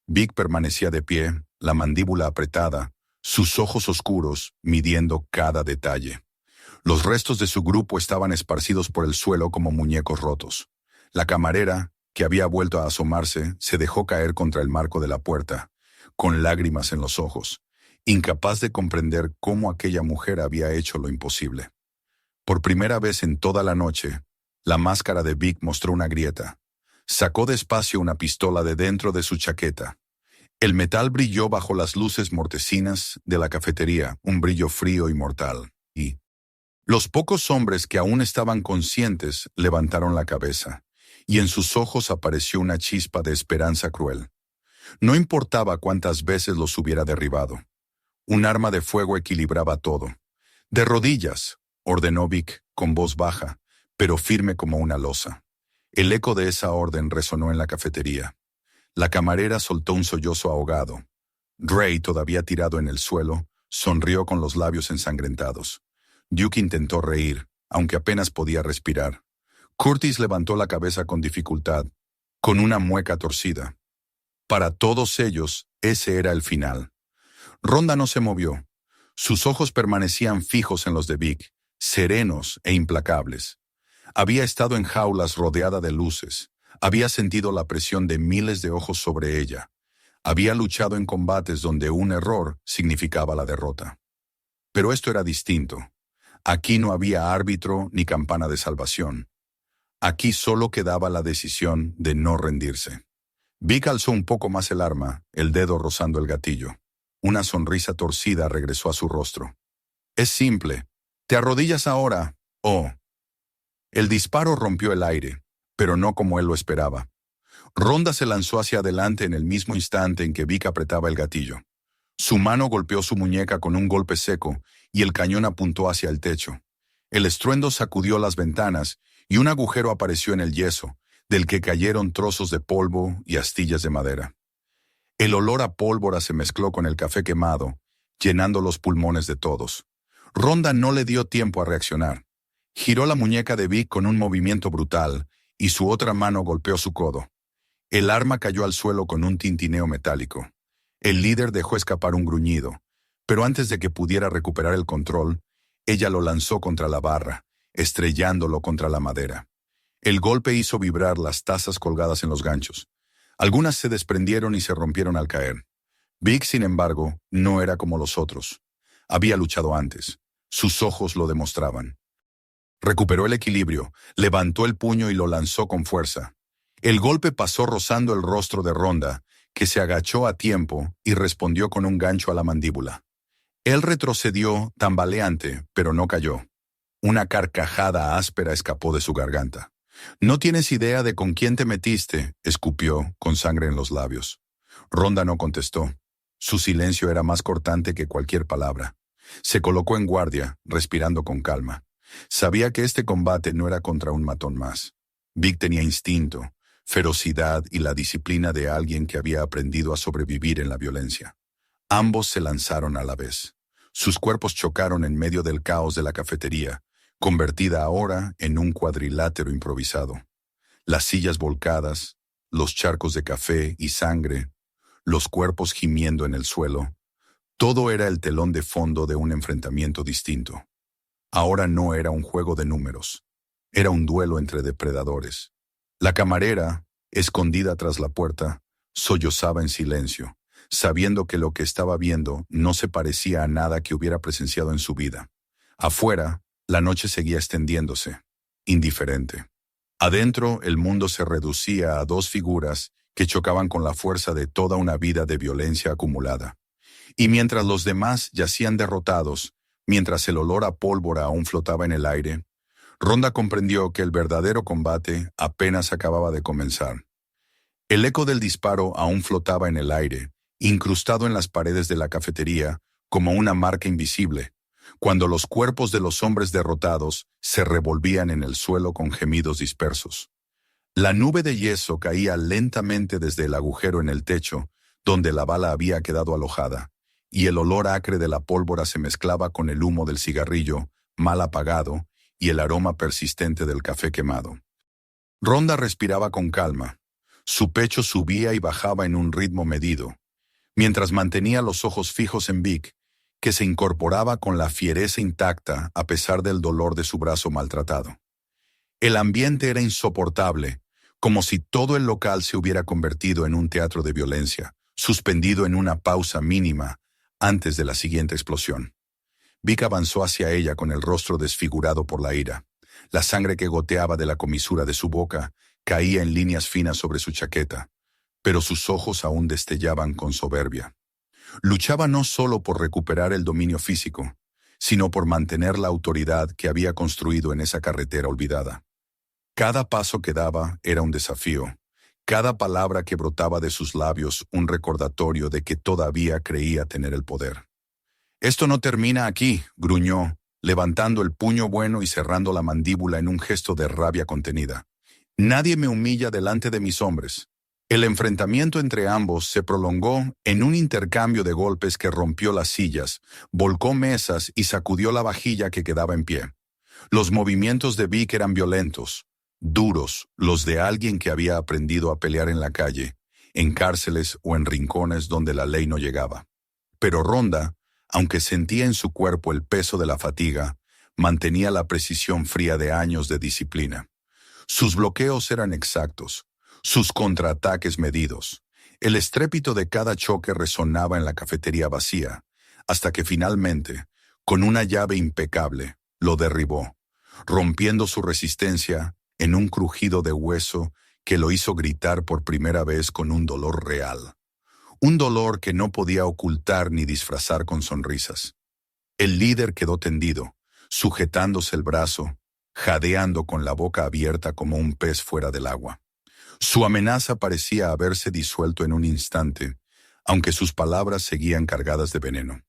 Speaker 1: Vic permanecía de pie, la mandíbula apretada, sus ojos oscuros midiendo cada detalle. Los restos de su grupo estaban esparcidos por el suelo como muñecos rotos. La camarera, que había vuelto a asomarse, se dejó caer contra el marco de la puerta, con lágrimas en los ojos, incapaz de comprender cómo aquella mujer había hecho lo imposible. Por primera vez en toda la noche, la máscara de Vic mostró una grieta. Sacó despacio una pistola de dentro de su chaqueta. El metal brilló bajo las luces mortecinas de la cafetería, un brillo frío y mortal. Y los pocos hombres que aún estaban conscientes levantaron la cabeza, y en sus ojos apareció una chispa de esperanza cruel. No importaba cuántas veces los hubiera derribado. Un arma de fuego equilibraba todo. «De rodillas», ordenó Vic con voz baja, pero firme como una losa. El eco de esa orden resonó en la cafetería. La camarera soltó un sollozo ahogado. Gray, todavía tirado en el suelo, sonrió con los labios ensangrentados. Duke intentó reír, aunque apenas podía respirar. Curtis levantó la cabeza con dificultad, con una mueca torcida. Para todos ellos, ese era el final. Rhonda no se movió. Sus ojos permanecían fijos en los de Vic, serenos e implacables. Había estado en jaulas rodeada de luces. Había sentido la presión de miles de ojos sobre ella. Había luchado en combates donde un error significaba la derrota. Pero esto era distinto. Aquí no había árbitro ni campana de salvación. Aquí solo quedaba la decisión de no rendirse. Vic alzó un poco más el arma, el dedo rozando el gatillo. Una sonrisa torcida regresó a su rostro. Es simple. ¿Te arrodillas ahora o...? El disparo rompió el aire, pero no como él lo esperaba. Rhonda se lanzó hacia adelante en el mismo instante en que Vic apretaba el gatillo. Su mano golpeó su muñeca con un golpe seco y el cañón apuntó hacia el techo. El estruendo sacudió las ventanas y un agujero apareció en el yeso, del que cayeron trozos de polvo y astillas de madera. El olor a pólvora se mezcló con el café quemado, llenando los pulmones de todos. Rhonda no le dio tiempo a reaccionar. Giró la muñeca de Vic con un movimiento brutal y su otra mano golpeó su codo. El arma cayó al suelo con un tintineo metálico. El líder dejó escapar un gruñido, pero antes de que pudiera recuperar el control, ella lo lanzó contra la barra, estrellándolo contra la madera. El golpe hizo vibrar las tazas colgadas en los ganchos. Algunas se desprendieron y se rompieron al caer. Vic, sin embargo, no era como los otros. Había luchado antes. Sus ojos lo demostraban. Recuperó el equilibrio, levantó el puño y lo lanzó con fuerza. El golpe pasó rozando el rostro de Rhonda, que se agachó a tiempo y respondió con un gancho a la mandíbula. Él retrocedió, tambaleante, pero no cayó. Una carcajada áspera escapó de su garganta. «No tienes idea de con quién te metiste», escupió, con sangre en los labios. Rhonda no contestó. Su silencio era más cortante que cualquier palabra. Se colocó en guardia, respirando con calma. Sabía que este combate no era contra un matón más. Vic tenía instinto, ferocidad y la disciplina de alguien que había aprendido a sobrevivir en la violencia. Ambos se lanzaron a la vez. Sus cuerpos chocaron en medio del caos de la cafetería, convertida ahora en un cuadrilátero improvisado. Las sillas volcadas, los charcos de café y sangre, los cuerpos gimiendo en el suelo, todo era el telón de fondo de un enfrentamiento distinto. Ahora no era un juego de números, era un duelo entre depredadores. La camarera, escondida tras la puerta, sollozaba en silencio, sabiendo que lo que estaba viendo no se parecía a nada que hubiera presenciado en su vida. Afuera, la noche seguía extendiéndose, indiferente. Adentro, el mundo se reducía a dos figuras que chocaban con la fuerza de toda una vida de violencia acumulada. Y mientras los demás yacían derrotados, mientras el olor a pólvora aún flotaba en el aire, Rhonda comprendió que el verdadero combate apenas acababa de comenzar. El eco del disparo aún flotaba en el aire, incrustado en las paredes de la cafetería como una marca invisible, cuando los cuerpos de los hombres derrotados se revolvían en el suelo con gemidos dispersos. La nube de yeso caía lentamente desde el agujero en el techo, donde la bala había quedado alojada, y el olor acre de la pólvora se mezclaba con el humo del cigarrillo, mal apagado, y el aroma persistente del café quemado. Rhonda respiraba con calma. Su pecho subía y bajaba en un ritmo medido, mientras mantenía los ojos fijos en Vic, que se incorporaba con la fiereza intacta a pesar del dolor de su brazo maltratado. El ambiente era insoportable, como si todo el local se hubiera convertido en un teatro de violencia, suspendido en una pausa mínima antes de la siguiente explosión. Vic avanzó hacia ella con el rostro desfigurado por la ira. La sangre que goteaba de la comisura de su boca caía en líneas finas sobre su chaqueta, pero sus ojos aún destellaban con soberbia. Luchaba no solo por recuperar el dominio físico, sino por mantener la autoridad que había construido en esa carretera olvidada. Cada paso que daba era un desafío, cada palabra que brotaba de sus labios un recordatorio de que todavía creía tener el poder. «Esto no termina aquí», gruñó, levantando el puño bueno y cerrando la mandíbula en un gesto de rabia contenida. «Nadie me humilla delante de mis hombres». El enfrentamiento entre ambos se prolongó en un intercambio de golpes que rompió las sillas, volcó mesas y sacudió la vajilla que quedaba en pie. Los movimientos de Vic eran violentos, duros, los de alguien que había aprendido a pelear en la calle, en cárceles o en rincones donde la ley no llegaba. Pero Ronda, aunque sentía en su cuerpo el peso de la fatiga, mantenía la precisión fría de años de disciplina. Sus bloqueos eran exactos, sus contraataques medidos. El estrépito de cada choque resonaba en la cafetería vacía, hasta que finalmente, con una llave impecable, lo derribó, rompiendo su resistencia en un crujido de hueso que lo hizo gritar por primera vez con un dolor real. Un dolor que no podía ocultar ni disfrazar con sonrisas. El líder quedó tendido, sujetándose el brazo, jadeando con la boca abierta como un pez fuera del agua. Su amenaza parecía haberse disuelto en un instante, aunque sus palabras seguían cargadas de veneno.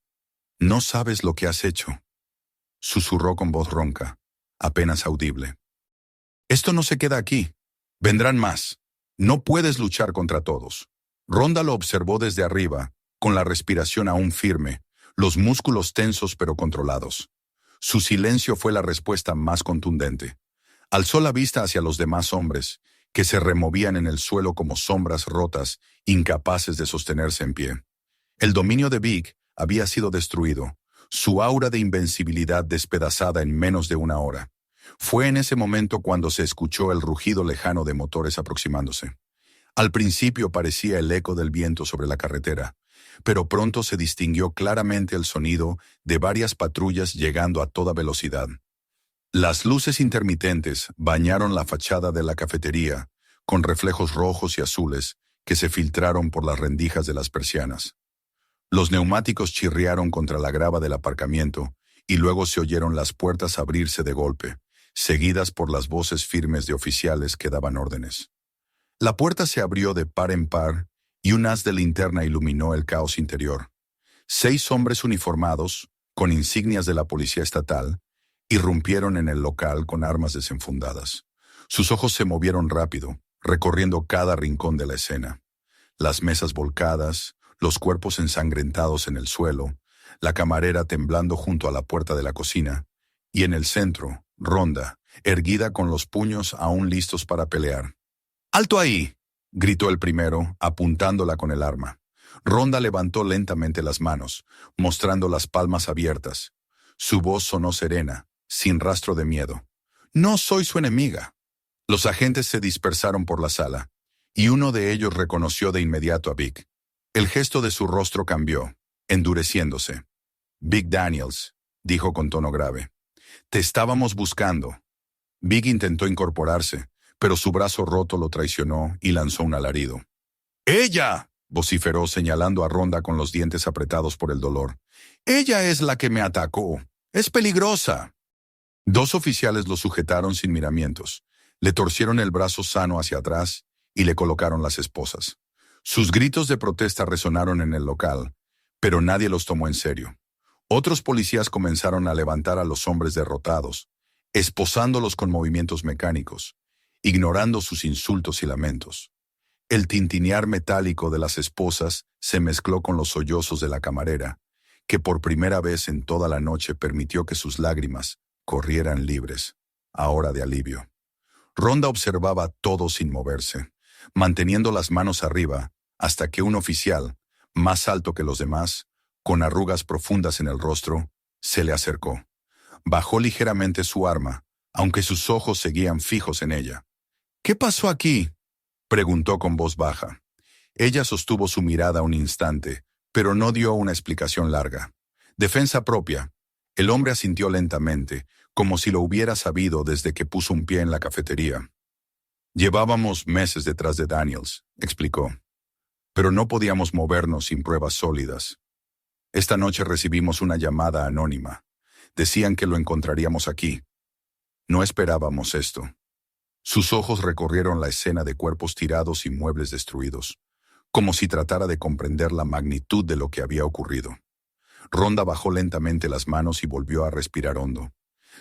Speaker 1: «No sabes lo que has hecho», susurró con voz ronca, apenas audible. «Esto no se queda aquí. Vendrán más. No puedes luchar contra todos». Ronda lo observó desde arriba, con la respiración aún firme, los músculos tensos pero controlados. Su silencio fue la respuesta más contundente. Alzó la vista hacia los demás hombres, que se removían en el suelo como sombras rotas, incapaces de sostenerse en pie. El dominio de Vic había sido destruido, su aura de invencibilidad despedazada en menos de una hora. Fue en ese momento cuando se escuchó el rugido lejano de motores aproximándose. Al principio parecía el eco del viento sobre la carretera, pero pronto se distinguió claramente el sonido de varias patrullas llegando a toda velocidad. Las luces intermitentes bañaron la fachada de la cafetería, con reflejos rojos y azules que se filtraron por las rendijas de las persianas. Los neumáticos chirriaron contra la grava del aparcamiento y luego se oyeron las puertas abrirse de golpe, seguidas por las voces firmes de oficiales que daban órdenes. La puerta se abrió de par en par y un haz de linterna iluminó el caos interior. 6 hombres uniformados, con insignias de la policía estatal, irrumpieron en el local con armas desenfundadas. Sus ojos se movieron rápido, recorriendo cada rincón de la escena. Las mesas volcadas, los cuerpos ensangrentados en el suelo, la camarera temblando junto a la puerta de la cocina, y en el centro, Ronda, erguida con los puños aún listos para pelear. «¡Alto ahí!», gritó el primero, apuntándola con el arma. Ronda levantó lentamente las manos, mostrando las palmas abiertas. Su voz sonó serena, sin rastro de miedo. «No soy su enemiga». Los agentes se dispersaron por la sala, y uno de ellos reconoció de inmediato a Vic. El gesto de su rostro cambió, endureciéndose. «Vic Daniels», dijo con tono grave. «Te estábamos buscando». Vic intentó incorporarse, pero su brazo roto lo traicionó y lanzó un alarido. «¡Ella!», vociferó señalando a Ronda con los dientes apretados por el dolor. «Ella es la que me atacó. Es peligrosa». 2 oficiales lo sujetaron sin miramientos, le torcieron el brazo sano hacia atrás y le colocaron las esposas. Sus gritos de protesta resonaron en el local, pero nadie los tomó en serio. Otros policías comenzaron a levantar a los hombres derrotados, esposándolos con movimientos mecánicos, ignorando sus insultos y lamentos. El tintinear metálico de las esposas se mezcló con los sollozos de la camarera, que por primera vez en toda la noche permitió que sus lágrimas corrieran libres, ahora de alivio. Ronda observaba todo sin moverse, manteniendo las manos arriba, hasta que un oficial, más alto que los demás, con arrugas profundas en el rostro, se le acercó. Bajó ligeramente su arma, aunque sus ojos seguían fijos en ella. «¿Qué pasó aquí?», preguntó con voz baja. Ella sostuvo su mirada un instante, pero no dio una explicación larga. «Defensa propia». El hombre asintió lentamente, como si lo hubiera sabido desde que puso un pie en la cafetería. «Llevábamos meses detrás de Daniels», explicó, «pero no podíamos movernos sin pruebas sólidas. Esta noche recibimos una llamada anónima. Decían que lo encontraríamos aquí. No esperábamos esto». Sus ojos recorrieron la escena de cuerpos tirados y muebles destruidos, como si tratara de comprender la magnitud de lo que había ocurrido. Ronda bajó lentamente las manos y volvió a respirar hondo.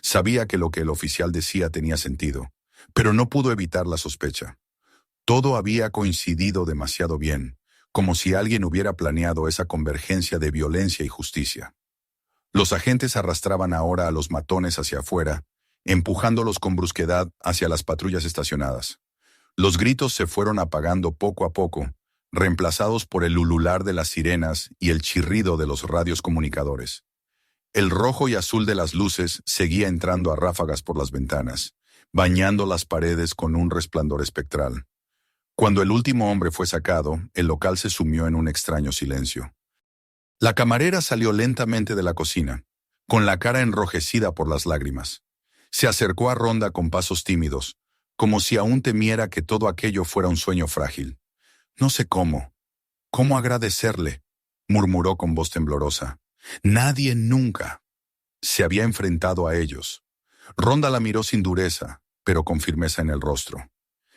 Speaker 1: Sabía que lo que el oficial decía tenía sentido, pero no pudo evitar la sospecha. Todo había coincidido demasiado bien, como si alguien hubiera planeado esa convergencia de violencia y justicia. Los agentes arrastraban ahora a los matones hacia afuera, empujándolos con brusquedad hacia las patrullas estacionadas. Los gritos se fueron apagando poco a poco, reemplazados por el ulular de las sirenas y el chirrido de los radios comunicadores. El rojo y azul de las luces seguía entrando a ráfagas por las ventanas, bañando las paredes con un resplandor espectral. Cuando el último hombre fue sacado, el local se sumió en un extraño silencio. La camarera salió lentamente de la cocina, con la cara enrojecida por las lágrimas. Se acercó a Rhonda con pasos tímidos, como si aún temiera que todo aquello fuera un sueño frágil. «No sé cómo agradecerle», murmuró con voz temblorosa. Nadie nunca se había enfrentado a ellos. Rhonda la miró sin dureza, pero con firmeza en el rostro.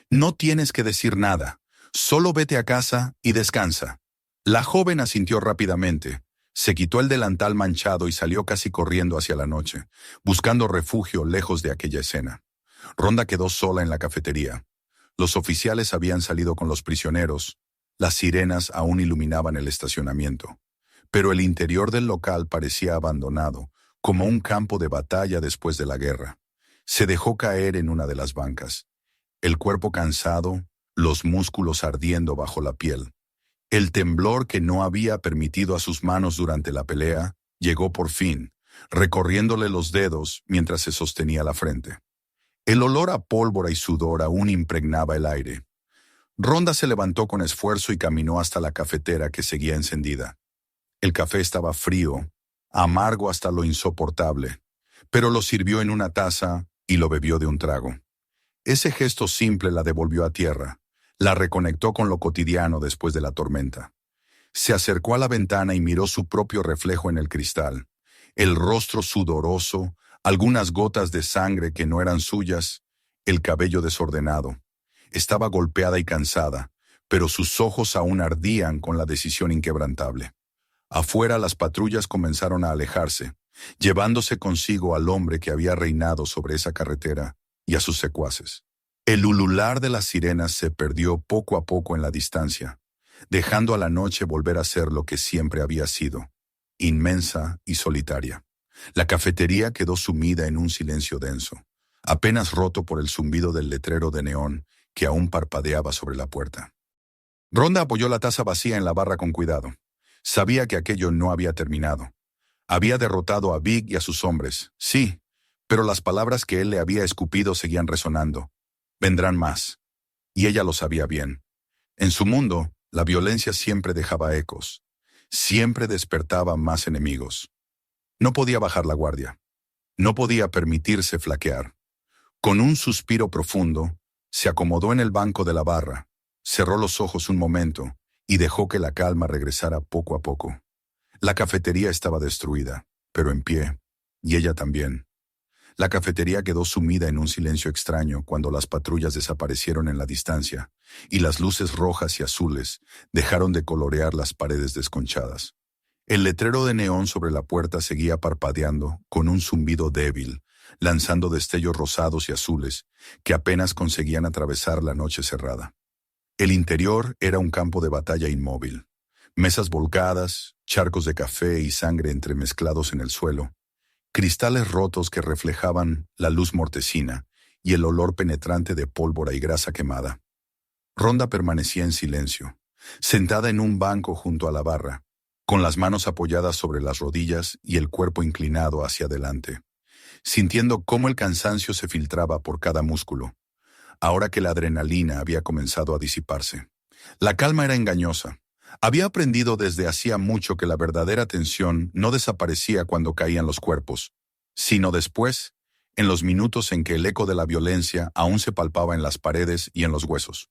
Speaker 1: «No tienes que decir nada. Solo vete a casa y descansa». La joven asintió rápidamente. Se quitó el delantal manchado y salió casi corriendo hacia la noche, buscando refugio lejos de aquella escena. Rhonda quedó sola en la cafetería. Los oficiales habían salido con los prisioneros. Las sirenas aún iluminaban el estacionamiento. Pero el interior del local parecía abandonado, como un campo de batalla después de la guerra. Se dejó caer en una de las bancas. El cuerpo cansado, los músculos ardiendo bajo la piel. El temblor que no había permitido a sus manos durante la pelea, llegó por fin, recorriéndole los dedos mientras se sostenía la frente. El olor a pólvora y sudor aún impregnaba el aire. Rhonda se levantó con esfuerzo y caminó hasta la cafetera que seguía encendida. El café estaba frío, amargo hasta lo insoportable, pero lo sirvió en una taza y lo bebió de un trago. Ese gesto simple la devolvió a tierra, la reconectó con lo cotidiano después de la tormenta. Se acercó a la ventana y miró su propio reflejo en el cristal, el rostro sudoroso, algunas gotas de sangre que no eran suyas, el cabello desordenado. Estaba golpeada y cansada, pero sus ojos aún ardían con la decisión inquebrantable. Afuera las patrullas comenzaron a alejarse, llevándose consigo al hombre que había reinado sobre esa carretera y a sus secuaces. El ulular de las sirenas se perdió poco a poco en la distancia, dejando a la noche volver a ser lo que siempre había sido, inmensa y solitaria. La cafetería quedó sumida en un silencio denso, apenas roto por el zumbido del letrero de neón que aún parpadeaba sobre la puerta. Rhonda apoyó la taza vacía en la barra con cuidado. Sabía que aquello no había terminado. Había derrotado a Vic y a sus hombres, sí, pero las palabras que él le había escupido seguían resonando. Vendrán más. Y ella lo sabía bien. En su mundo, la violencia siempre dejaba ecos. Siempre despertaba más enemigos. No podía bajar la guardia. No podía permitirse flaquear. Con un suspiro profundo, se acomodó en el banco de la barra, cerró los ojos un momento y dejó que la calma regresara poco a poco. La cafetería estaba destruida, pero en pie, y ella también. La cafetería quedó sumida en un silencio extraño cuando las patrullas desaparecieron en la distancia y las luces rojas y azules dejaron de colorear las paredes desconchadas. El letrero de neón sobre la puerta seguía parpadeando con un zumbido débil, lanzando destellos rosados y azules que apenas conseguían atravesar la noche cerrada. El interior era un campo de batalla inmóvil. Mesas volcadas, charcos de café y sangre entremezclados en el suelo, cristales rotos que reflejaban la luz mortecina y el olor penetrante de pólvora y grasa quemada. Rhonda permanecía en silencio, sentada en un banco junto a la barra, con las manos apoyadas sobre las rodillas y el cuerpo inclinado hacia adelante, sintiendo cómo el cansancio se filtraba por cada músculo, ahora que la adrenalina había comenzado a disiparse. La calma era engañosa. Había aprendido desde hacía mucho que la verdadera tensión no desaparecía cuando caían los cuerpos, sino después, en los minutos en que el eco de la violencia aún se palpaba en las paredes y en los huesos.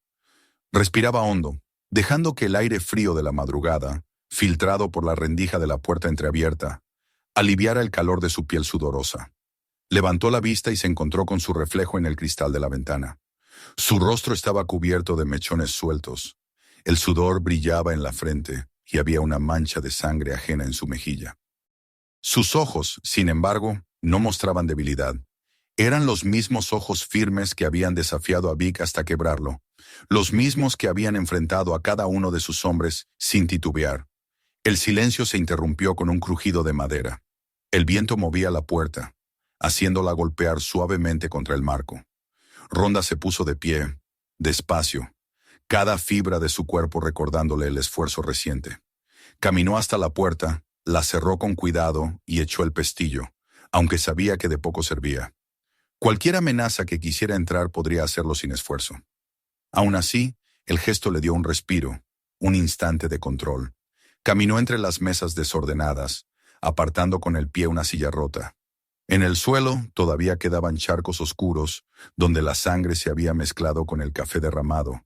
Speaker 1: Respiraba hondo, dejando que el aire frío de la madrugada, filtrado por la rendija de la puerta entreabierta, aliviara el calor de su piel sudorosa. Levantó la vista y se encontró con su reflejo en el cristal de la ventana. Su rostro estaba cubierto de mechones sueltos. El sudor brillaba en la frente y había una mancha de sangre ajena en su mejilla. Sus ojos, sin embargo, no mostraban debilidad. Eran los mismos ojos firmes que habían desafiado a Vic hasta quebrarlo, los mismos que habían enfrentado a cada uno de sus hombres sin titubear. El silencio se interrumpió con un crujido de madera. El viento movía la puerta, haciéndola golpear suavemente contra el marco. Rhonda se puso de pie, despacio, cada fibra de su cuerpo recordándole el esfuerzo reciente. Caminó hasta la puerta, la cerró con cuidado y echó el pestillo, aunque sabía que de poco servía. Cualquier amenaza que quisiera entrar podría hacerlo sin esfuerzo. Aún así, el gesto le dio un respiro, un instante de control. Caminó entre las mesas desordenadas, apartando con el pie una silla rota. En el suelo todavía quedaban charcos oscuros, donde la sangre se había mezclado con el café derramado,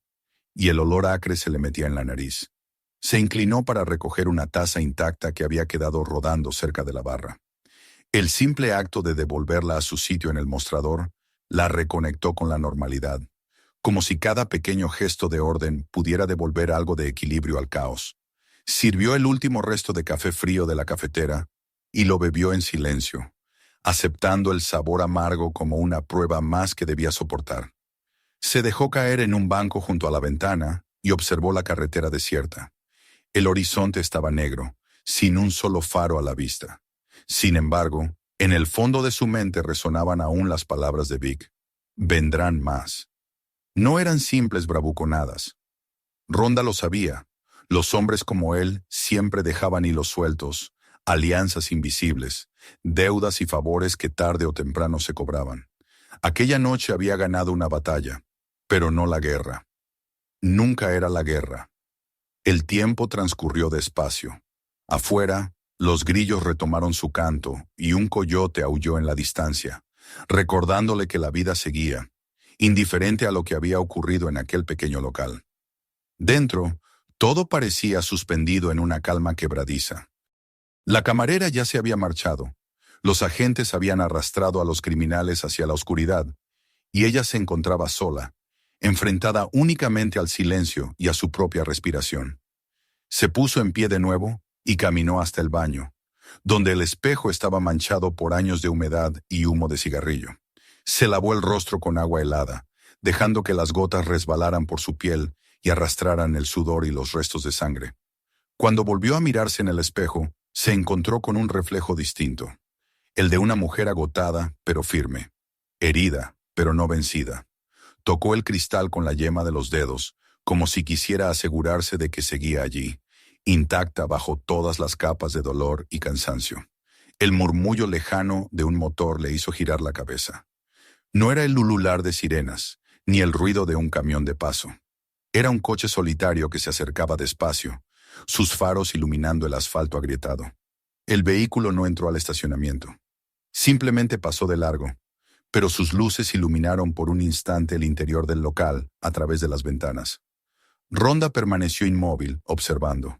Speaker 1: y el olor acre se le metía en la nariz. Se inclinó para recoger una taza intacta que había quedado rodando cerca de la barra. El simple acto de devolverla a su sitio en el mostrador la reconectó con la normalidad, como si cada pequeño gesto de orden pudiera devolver algo de equilibrio al caos. Sirvió el último resto de café frío de la cafetera y lo bebió en silencio, aceptando el sabor amargo como una prueba más que debía soportar. Se dejó caer en un banco junto a la ventana y observó la carretera desierta. El horizonte estaba negro, sin un solo faro a la vista. Sin embargo, en el fondo de su mente resonaban aún las palabras de Vic. Vendrán más. No eran simples bravuconadas. Ronda lo sabía. Los hombres como él siempre dejaban hilos sueltos, alianzas invisibles, deudas y favores que tarde o temprano se cobraban. Aquella noche había ganado una batalla, pero no la guerra. Nunca era la guerra. El tiempo transcurrió despacio. Afuera, los grillos retomaron su canto y un coyote aulló en la distancia, recordándole que la vida seguía, indiferente a lo que había ocurrido en aquel pequeño local. Dentro, todo parecía suspendido en una calma quebradiza. La camarera ya se había marchado. Los agentes habían arrastrado a los criminales hacia la oscuridad, y ella se encontraba sola, enfrentada únicamente al silencio y a su propia respiración. Se puso en pie de nuevo y caminó hasta el baño, donde el espejo estaba manchado por años de humedad y humo de cigarrillo. Se lavó el rostro con agua helada, dejando que las gotas resbalaran por su piel y arrastraran el sudor y los restos de sangre. Cuando volvió a mirarse en el espejo, se encontró con un reflejo distinto, el de una mujer agotada, pero firme, herida, pero no vencida. Tocó el cristal con la yema de los dedos, como si quisiera asegurarse de que seguía allí, intacta bajo todas las capas de dolor y cansancio. El murmullo lejano de un motor le hizo girar la cabeza. No era el ulular de sirenas, ni el ruido de un camión de paso. Era un coche solitario que se acercaba despacio, sus faros iluminando el asfalto agrietado. El vehículo no entró al estacionamiento. Simplemente pasó de largo, pero sus luces iluminaron por un instante el interior del local a través de las ventanas. Ronda permaneció inmóvil, observando.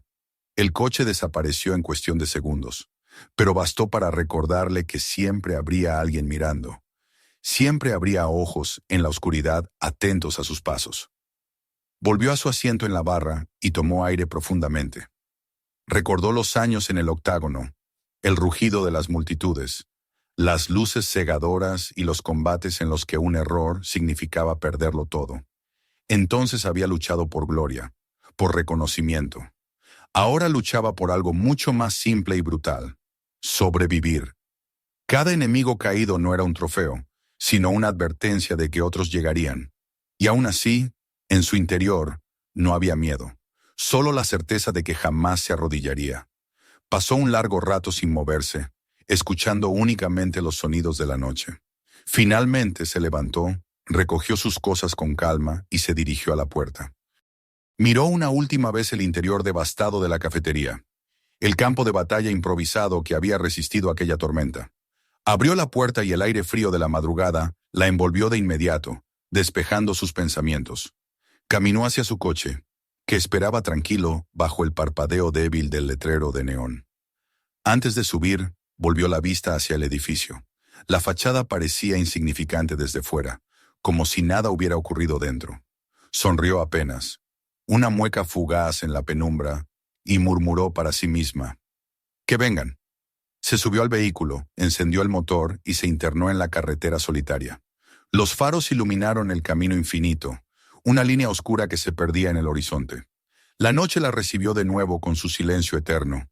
Speaker 1: El coche desapareció en cuestión de segundos, pero bastó para recordarle que siempre habría alguien mirando. Siempre habría ojos en la oscuridad atentos a sus pasos. Volvió a su asiento en la barra y tomó aire profundamente. Recordó los años en el octágono, el rugido de las multitudes, las luces cegadoras y los combates en los que un error significaba perderlo todo. Entonces había luchado por gloria, por reconocimiento. Ahora luchaba por algo mucho más simple y brutal: sobrevivir. Cada enemigo caído no era un trofeo, sino una advertencia de que otros llegarían. Y aún así, en su interior, no había miedo, solo la certeza de que jamás se arrodillaría. Pasó un largo rato sin moverse, escuchando únicamente los sonidos de la noche. Finalmente se levantó, recogió sus cosas con calma y se dirigió a la puerta. Miró una última vez el interior devastado de la cafetería, el campo de batalla improvisado que había resistido aquella tormenta. Abrió la puerta y el aire frío de la madrugada la envolvió de inmediato, despejando sus pensamientos. Caminó hacia su coche, que esperaba tranquilo bajo el parpadeo débil del letrero de neón. Antes de subir, volvió la vista hacia el edificio. La fachada parecía insignificante desde fuera, como si nada hubiera ocurrido dentro. Sonrió apenas, una mueca fugaz en la penumbra, y murmuró para sí misma: «Que vengan». Se subió al vehículo, encendió el motor y se internó en la carretera solitaria. Los faros iluminaron el camino infinito, una línea oscura que se perdía en el horizonte. La noche la recibió de nuevo con su silencio eterno,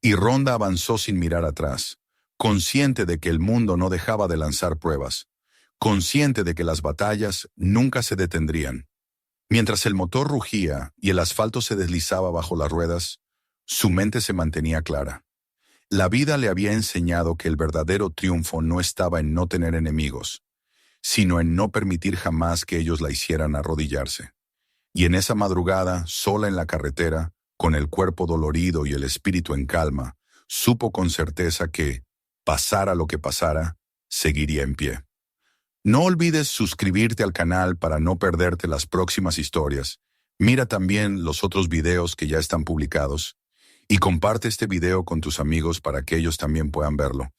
Speaker 1: y Ronda avanzó sin mirar atrás, consciente de que el mundo no dejaba de lanzar pruebas, consciente de que las batallas nunca se detendrían. Mientras el motor rugía y el asfalto se deslizaba bajo las ruedas, su mente se mantenía clara. La vida le había enseñado que el verdadero triunfo no estaba en no tener enemigos, sino en no permitir jamás que ellos la hicieran arrodillarse. Y en esa madrugada, sola en la carretera, con el cuerpo dolorido y el espíritu en calma, supo con certeza que, pasara lo que pasara, seguiría en pie. No olvides suscribirte al canal para no perderte las próximas historias. Mira también los otros videos que ya están publicados y comparte este video con tus amigos para que ellos también puedan verlo.